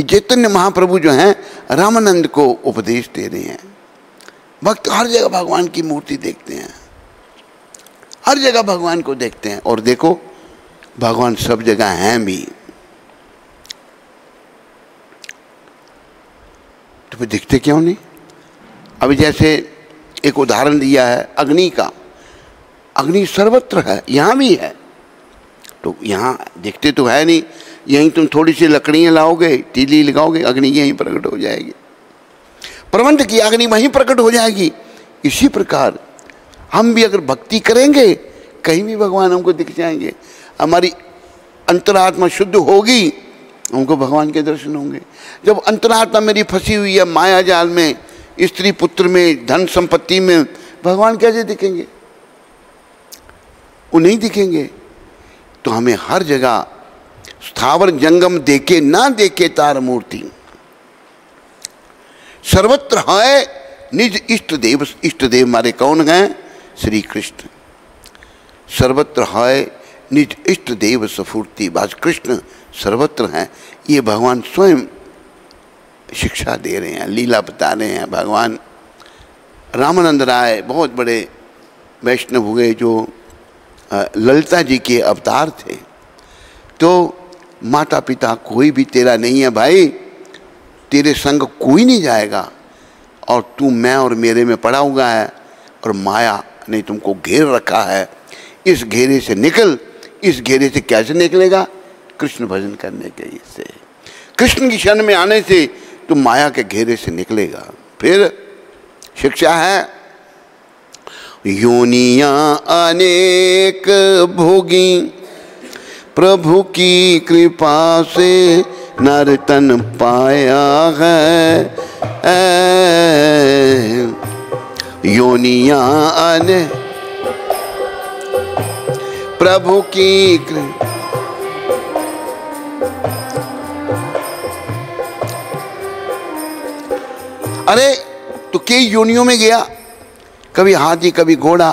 चैतन्य महाप्रभु जो हैं रामानंद को उपदेश दे रहे हैं। भक्त हर जगह भगवान की मूर्ति देखते हैं, हर जगह भगवान को देखते हैं। और देखो भगवान सब जगह हैं भी, तो फिर दिखते क्यों नहीं? अभी जैसे एक उदाहरण दिया है अग्नि का, अग्नि सर्वत्र है, यहाँ भी है, तो यहाँ दिखते तो है नहीं। यहीं तुम थोड़ी सी लकड़ियाँ लाओगे, तीली लगाओगे, अग्नि यहीं प्रकट हो जाएगी। प्रबंध की अग्नि वहीं प्रकट हो जाएगी। इसी प्रकार हम भी अगर भक्ति करेंगे, कहीं भी भगवान हमको दिख जाएंगे। हमारी अंतरात्मा शुद्ध होगी, हमको भगवान के दर्शन होंगे। जब अंतरात्मा मेरी फंसी हुई है माया जाल में, स्त्री पुत्र में, धन संपत्ति में, भगवान कैसे दिखेंगे? वो नहीं दिखेंगे। तो हमें हर जगह स्थावर जंगम देखे ना देखे तार मूर्ति, सर्वत्र है निज इष्ट देव। इष्ट देव हमारे कौन हैं? श्री कृष्ण। सर्वत्र है निज इष्ट देव स्फूर्ति, बस कृष्ण सर्वत्र हैं। ये भगवान स्वयं शिक्षा दे रहे हैं, लीला बता रहे हैं। भगवान रामानंद राय बहुत बड़े वैष्णव हुए जो ललिता जी के अवतार थे। तो माता पिता कोई भी तेरा नहीं है भाई, तेरे संग कोई नहीं जाएगा, और तू मैं और मेरे में पड़ा हुआ है, और माया ने तुमको घेर रखा है। इस घेरे से निकल। इस घेरे से कैसे निकलेगा? कृष्ण भजन करने के से, कृष्ण की शरण में आने से तुम माया के घेरे से निकलेगा। फिर शिक्षा है, योनियां अनेक भोगी, प्रभु की कृपा से नर तन पाया है। योनियां अनेक प्रभु की कृपा। अरे तो कई योनियों में गया, कभी हाथी, कभी घोड़ा,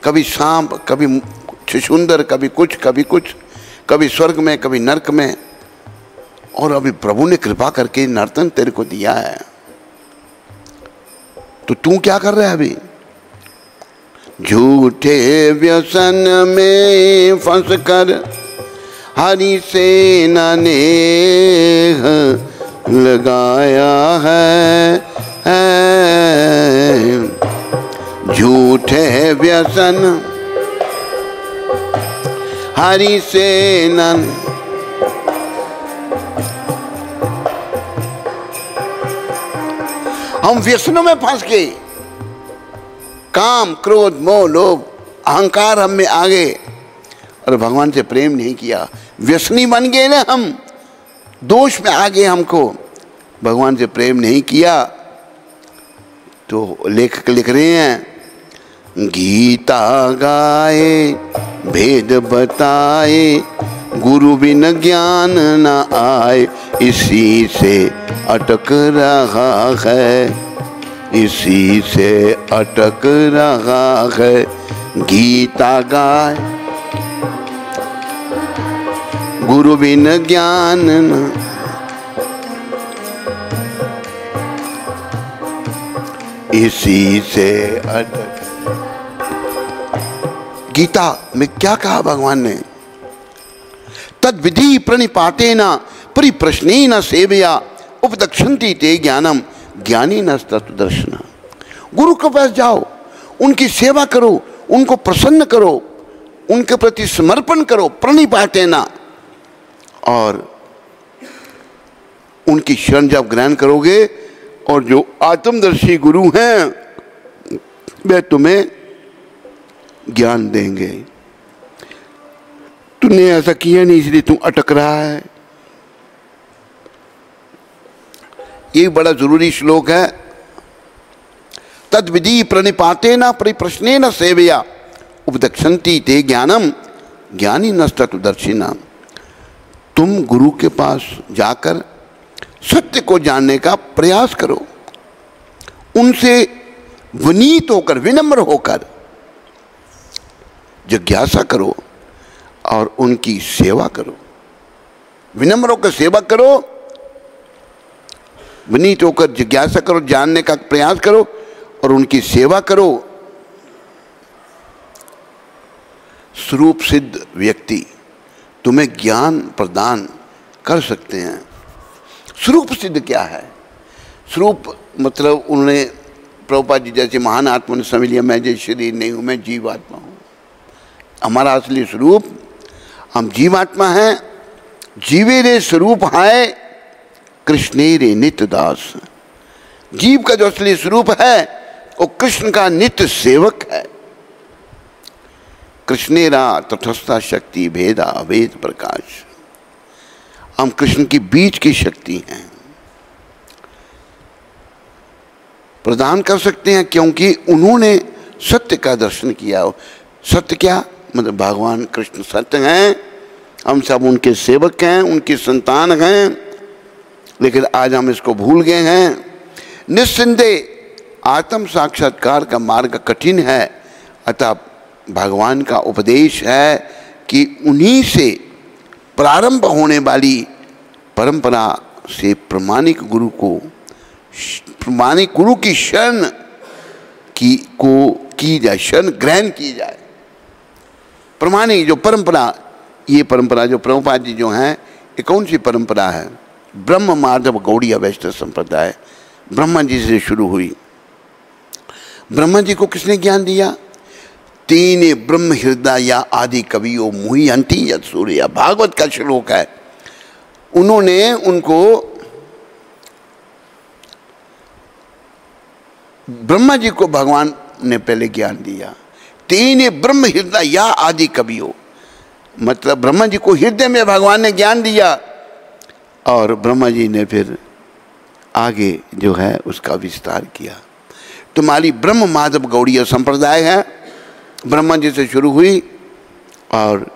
कभी सांप, कभी छुछुंदर, कभी कुछ, कभी स्वर्ग में, कभी नरक में, और अभी प्रभु ने कृपा करके नर्तन तेरे को दिया है। तो तू क्या कर रहा है अभी? झूठे व्यसन में फंस कर हरि से नेह लगाया है। झूठे व्यसन हरि से हम व्यसनों में फंस गए। काम, क्रोध, मोह, लोभ, अहंकार हम में आ गए और भगवान से प्रेम नहीं किया। व्यसनी बन गए ना हम, दोष में आगे हमको भगवान से प्रेम नहीं किया, तो लेखक लिख रहे हैं, गीता गाए भेद बताए गुरु बिन ज्ञान न आए, इसी से अटक रहा है, इसी से अटक रहा है। गीता गाए गुरु बिन ज्ञान न, इसी से अटक। गीता में क्या कहा भगवान ने? तद विधि प्रणिपातेन परिप्रश्नेन सेवया उपदक्षन्ति ते ज्ञानम ज्ञानी न तत्दर्शन। गुरु के पास जाओ, उनकी सेवा करो, उनको प्रसन्न करो, उनके प्रति समर्पण करो, प्रणिपातेन, और उनकी शरण जब ग्रहण करोगे, और जो आत्मदर्शी गुरु हैं वे तुम्हें ज्ञान देंगे। तूने ऐसा किया नहीं इसलिए तू अटक रहा है। ये बड़ा जरूरी श्लोक है। तद विधि प्रणिपातेन परिप्रश्नेन सेवया उपदक्षन्ति ते ज्ञानम ज्ञानी न तत्दर्शिना। तुम गुरु के पास जाकर सत्य को जानने का प्रयास करो, उनसे विनीत होकर, विनम्र होकर जिज्ञासा करो और उनकी सेवा करो। विनम्र होकर सेवा करो, विनीत होकर जिज्ञासा करो, जानने का प्रयास करो और उनकी सेवा करो। स्वरूप सिद्ध व्यक्ति तुम्हें ज्ञान प्रदान कर सकते हैं। स्वरूप सिद्ध क्या है? स्वरूप मतलब उन्होंने, प्रभुपाद जी जैसे महान आत्मा ने समझ लिया, मैं जैसे शरीर नहीं हूँ, मैं जीवात्मा हूँ। हमारा असली स्वरूप, हम जीवात्मा हैं। जीवे रे स्वरूप है कृष्णे रे नित्य दास। जीव का जो असली स्वरूप है वो कृष्ण का नित्य सेवक है। कृष्णेरा तटस्था शक्ति भेदा अभेद प्रकाश। हम कृष्ण की बीच की शक्ति हैं, प्रदान कर सकते हैं, क्योंकि उन्होंने सत्य का दर्शन किया हो। सत्य क्या मतलब? भगवान कृष्ण सत्य हैं, हम सब उनके सेवक हैं, उनकी संतान हैं, लेकिन आज हम इसको भूल गए हैं। निस्संदेह आत्म साक्षात्कार का मार्ग कठिन है, अतः भगवान का उपदेश है कि उन्हीं से प्रारंभ होने वाली परंपरा से प्रामाणिक गुरु की शरण की जाए, शरण ग्रहण की जाए। प्रामाणिक जो परंपरा, ये परंपरा जो प्रभुपाद जी जो हैं, ये कौन सी परंपरा है? ब्रह्म माधव गौड़ीय वैष्णव संप्रदाय, ब्रह्मा जी से शुरू हुई। ब्रह्मा जी को किसने ज्ञान दिया? तीन ब्रह्म हृदय या आदि कवियों मुह्यंती यत् सूर्य, भागवत का श्लोक है। उन्होंने उनको, ब्रह्मा जी को भगवान ने पहले ज्ञान दिया। तीन ब्रह्म हृदय या आदि कवियों, मतलब ब्रह्मा जी को हृदय में भगवान ने ज्ञान दिया और ब्रह्मा जी ने फिर आगे जो है उसका विस्तार किया। तुम्हारी ब्रह्म माधव गौड़ीय संप्रदाय है, ब्रह्मा जी से शुरू हुई और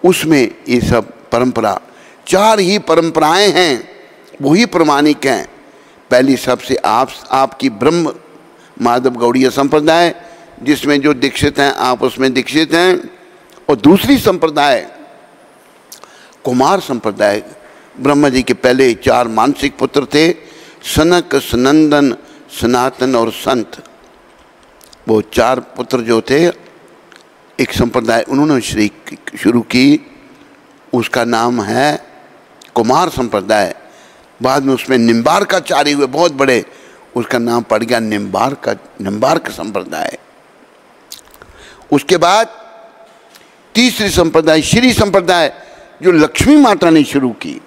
उसमें ये सब परंपरा, चार ही परंपराएं हैं, वही प्रमाणिक हैं। पहली सबसे आपकी ब्रह्म माधव गौड़ीय संप्रदाय, जिसमें जो दीक्षित हैं आप उसमें दीक्षित हैं। और दूसरी संप्रदाय कुमार संप्रदाय। ब्रह्मा जी के पहले चार मानसिक पुत्र थे, सनक, सनंदन, सनातन और संत। वो चार पुत्र जो थे, एक संप्रदाय उन्होंने शुरू की, उसका नाम है कुमार संप्रदाय। बाद में उसमें निम्बार्काचार्य हुए बहुत बड़े, उसका नाम पड़ गया निम्बार्क संप्रदाय। उसके बाद तीसरी संप्रदाय श्री संप्रदाय, जो लक्ष्मी माता ने शुरू की।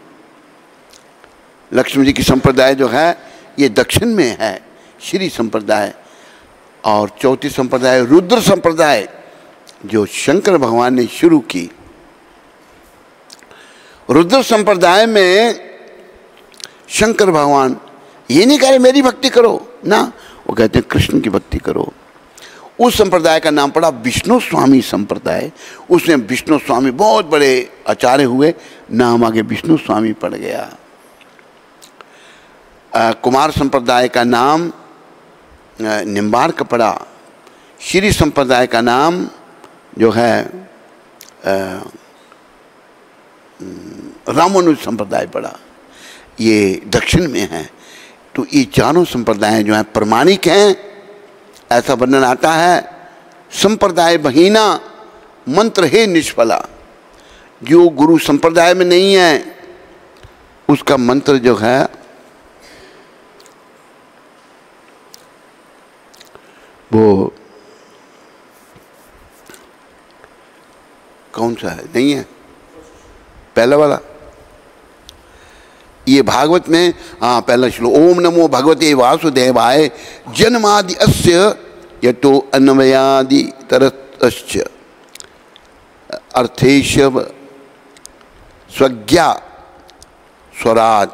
लक्ष्मी जी की संप्रदाय जो है ये दक्षिण में है, श्री संप्रदाय। और चौथी संप्रदाय रुद्र संप्रदाय, जो शंकर भगवान ने शुरू की। रुद्र संप्रदाय में शंकर भगवान ये नहीं कह रहे मेरी भक्ति करो ना, वो कहते हैं कृष्ण की भक्ति करो। उस संप्रदाय का नाम पड़ा विष्णु स्वामी संप्रदाय। उसमें विष्णु स्वामी बहुत बड़े आचार्य हुए, नाम आगे विष्णु स्वामी पड़ गया। कुमार संप्रदाय का नाम निम्बार्क पड़ा। श्री संप्रदाय का नाम जो है रामानुज संप्रदाय पड़ा। ये दक्षिण में है। तो ये चारों संप्रदाय जो हैं प्रमाणिक हैं, ऐसा वर्णन आता है। संप्रदाय बहीना मंत्र है निष्फला। जो गुरु संप्रदाय में नहीं है उसका मंत्र जो है वो कौन सा है, नहीं है पहला वाला। ये भागवत में पहला श्लोक, ओम नमो भगवते वासुदेवाय जन्मादि अस्य यतो अन्वयादि तरतश्च अर्थेशव स्वज्ञा स्वराट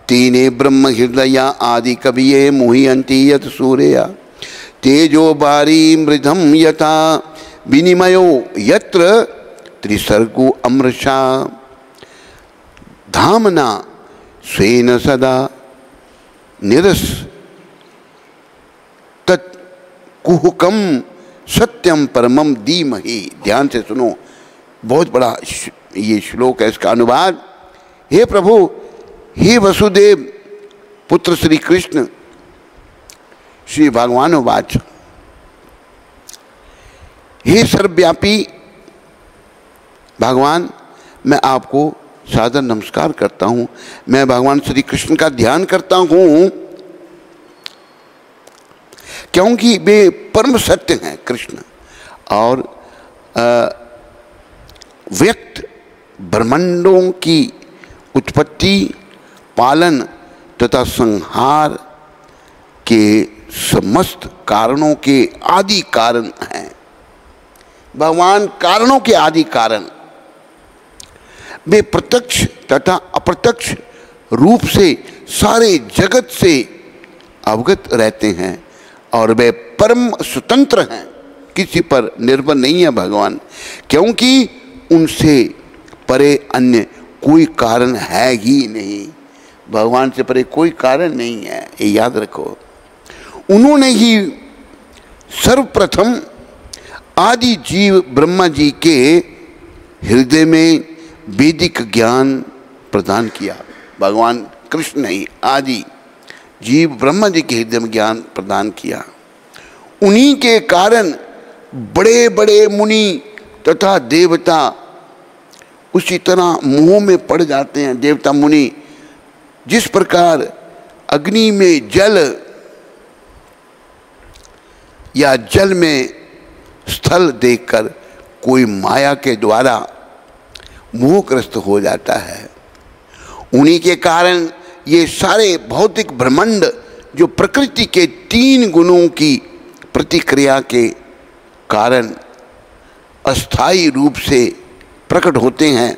तेने ब्रह्म हृदय आदि कविये मुह्यन्ति यत सूर्या तेजो बारी मृधम यथा विनिमयो यत्र त्रिसर्गो अमृषा धामना स्वेन सदा निरस तत्कुहकम सत्यम परमम धीमहि। ध्यान से सुनो, बहुत बड़ा ये श्लोक है। इसका अनुवाद, हे प्रभु, हे वसुदेव पुत्र श्री कृष्ण, श्री भगवान वाच, हे सर्वव्यापी भगवान, मैं आपको सादर नमस्कार करता हूँ। मैं भगवान श्री कृष्ण का ध्यान करता हूँ क्योंकि वे परम सत्य हैं कृष्ण, और व्यक्त ब्रह्मांडों की उत्पत्ति, पालन तथा संहार के समस्त कारणों के आदि कारण हैं। भगवान कारणों के आदि कारण, वे प्रत्यक्ष तथा अप्रत्यक्ष रूप से सारे जगत से अवगत रहते हैं और वे परम स्वतंत्र हैं, किसी पर निर्भर नहीं है भगवान, क्योंकि उनसे परे अन्य कोई कारण है ही नहीं। भगवान से परे कोई कारण नहीं है, ये याद रखो। उन्होंने ही सर्वप्रथम आदि जीव ब्रह्मा जी के हृदय में वैदिक ज्ञान प्रदान किया। भगवान कृष्ण ने ही आदि जीव ब्रह्मा जी के हृदय में ज्ञान प्रदान किया। उन्हीं के कारण बड़े बड़े मुनि तथा देवता उसी तरह मोह में पड़ जाते हैं। देवता मुनि जिस प्रकार अग्नि में जल या जल में स्थल देखकर कोई माया के द्वारा मोहग्रस्त हो जाता है, उन्हीं के कारण ये सारे भौतिक ब्रह्मांड जो प्रकृति के 3 गुणों की प्रतिक्रिया के कारण अस्थायी रूप से प्रकट होते हैं,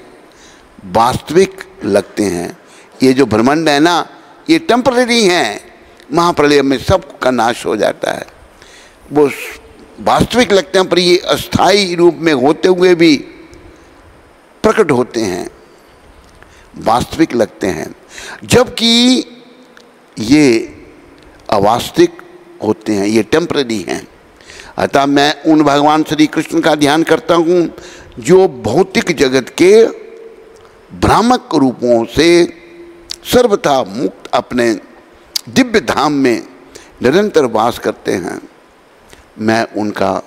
वास्तविक लगते हैं। ये जो ब्रह्मांड है ना, ये टेम्पररी हैं, महाप्रलय में सब का नाश हो जाता है। वो वास्तविक लगते हैं पर ये अस्थायी रूप में होते हुए भी प्रकट होते हैं, वास्तविक लगते हैं, जबकि ये अवास्तविक होते हैं, ये टेम्पररी हैं। अतः मैं उन भगवान श्री कृष्ण का ध्यान करता हूँ जो भौतिक जगत के भ्रामक रूपों से सर्वथा मुक्त अपने दिव्य धाम में निरंतर वास करते हैं। मैं उनका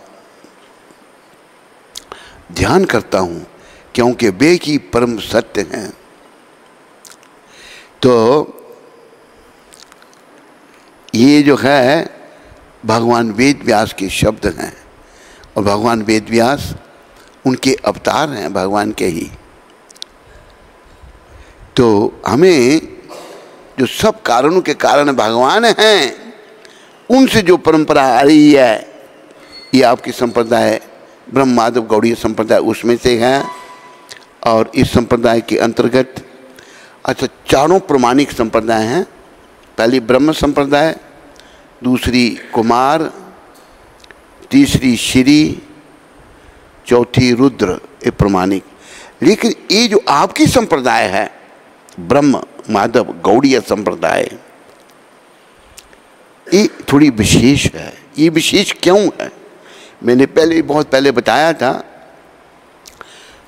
ध्यान करता हूँ क्योंकि वे ही परम सत्य हैं। तो ये जो है भगवान वेद व्यास के शब्द हैं, और भगवान वेद व्यास उनके अवतार हैं, भगवान के ही। तो हमें जो सब कारणों के कारण भगवान हैं, उनसे जो परंपरा आ रही है, ये आपकी संप्रदाय ब्रह्म माधव गौड़ीय संप्रदाय उसमें से है। और इस संप्रदाय के अंतर्गत अच्छा, चारों प्रमाणिक संप्रदाय हैं। पहली ब्रह्म संप्रदाय, दूसरी कुमार, तीसरी श्री, चौथी रुद्र, ये प्रमाणिक। लेकिन ये जो आपकी संप्रदाय है ब्रह्म माधव गौड़ीय संप्रदाय, ये थोड़ी विशेष है। ये विशेष क्यों है? मैंने बहुत पहले बताया था।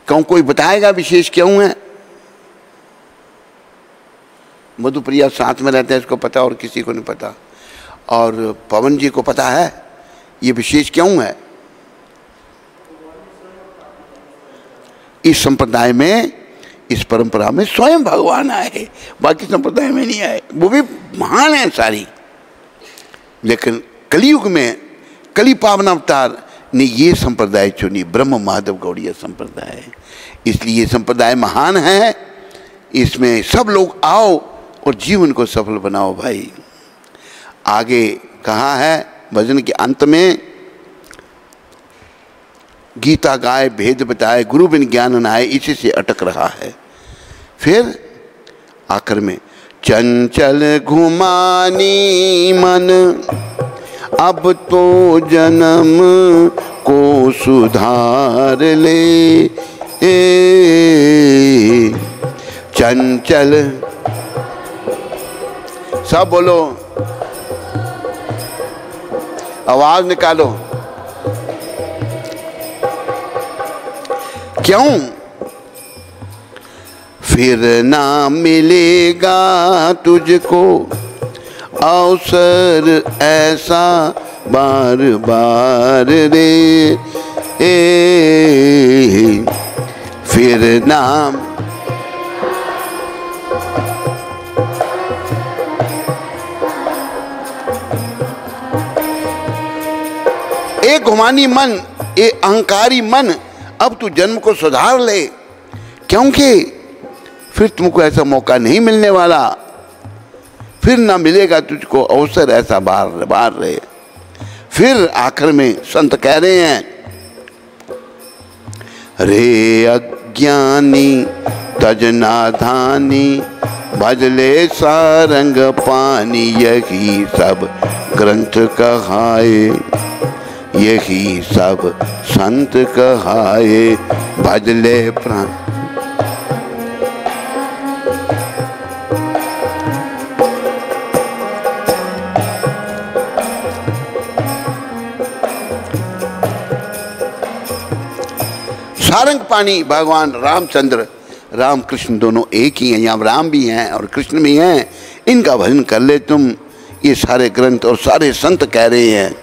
कोई बताएगा विशेष क्यों है? मधुप्रिया साथ में रहते हैं, इसको पता, और किसी को नहीं पता। और पवन जी को पता है ये विशेष क्यों है। इस संप्रदाय में, इस परंपरा में स्वयं भगवान आए, बाकी संप्रदाय में नहीं आए। वो भी महान है सारी, लेकिन कलयुग में कली पावन अवतार ने ये संप्रदाय चुनी, ब्रह्म माधव गौड़ीय संप्रदाय। इसलिए ये संप्रदाय महान है। इसमें सब लोग आओ और जीवन को सफल बनाओ भाई। आगे कहा है भजन के अंत में, गीता गाए भेद बताए गुरु बिन ज्ञान न आए, इसी से अटक रहा है। फिर आखिर में, चंचल घुमानी मन अब तो जन्म को सुधार ले, चंचल, सब बोलो, आवाज निकालो। क्यों? फिर ना मिलेगा तुझको अवसर ऐसा बार बार रे, फिर ना। एक घुमानी मन, एक अहंकारी मन, अब तू जन्म को सुधार ले, क्योंकि फिर तुमको ऐसा मौका नहीं मिलने वाला। फिर ना मिलेगा तुझको अवसर ऐसा बार बार रहे। फिर आखिर में संत कह रहे हैं, रे अज्ञानी तज नाधानी भजले सारंग पानी, यही सब ग्रंथ कहाए, यही सब संत कहाए, भजले प्राण। सारंग पानी भगवान रामचंद्र, राम कृष्ण दोनों एक ही हैं। यहाँ राम भी हैं और कृष्ण भी हैं। इनका भजन कर ले तुम। ये सारे ग्रंथ और सारे संत कह रहे हैं,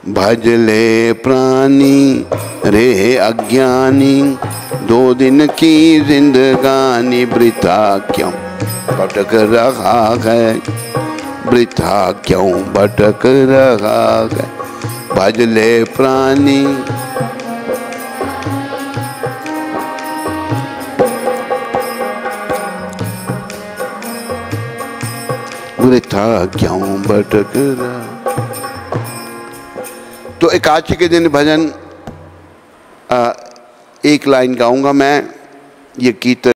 भजले प्राणी रे अज्ञानी, 2 दिन की जिंदगानी वृथा क्यों भटक रहा है, वृथा क्यों भटक रहा है, भजले प्राणी। वृथा क्यों भटक रहा। तो एकादशी के दिन भजन एक लाइन गाऊंगा मैं। ये कीर्तन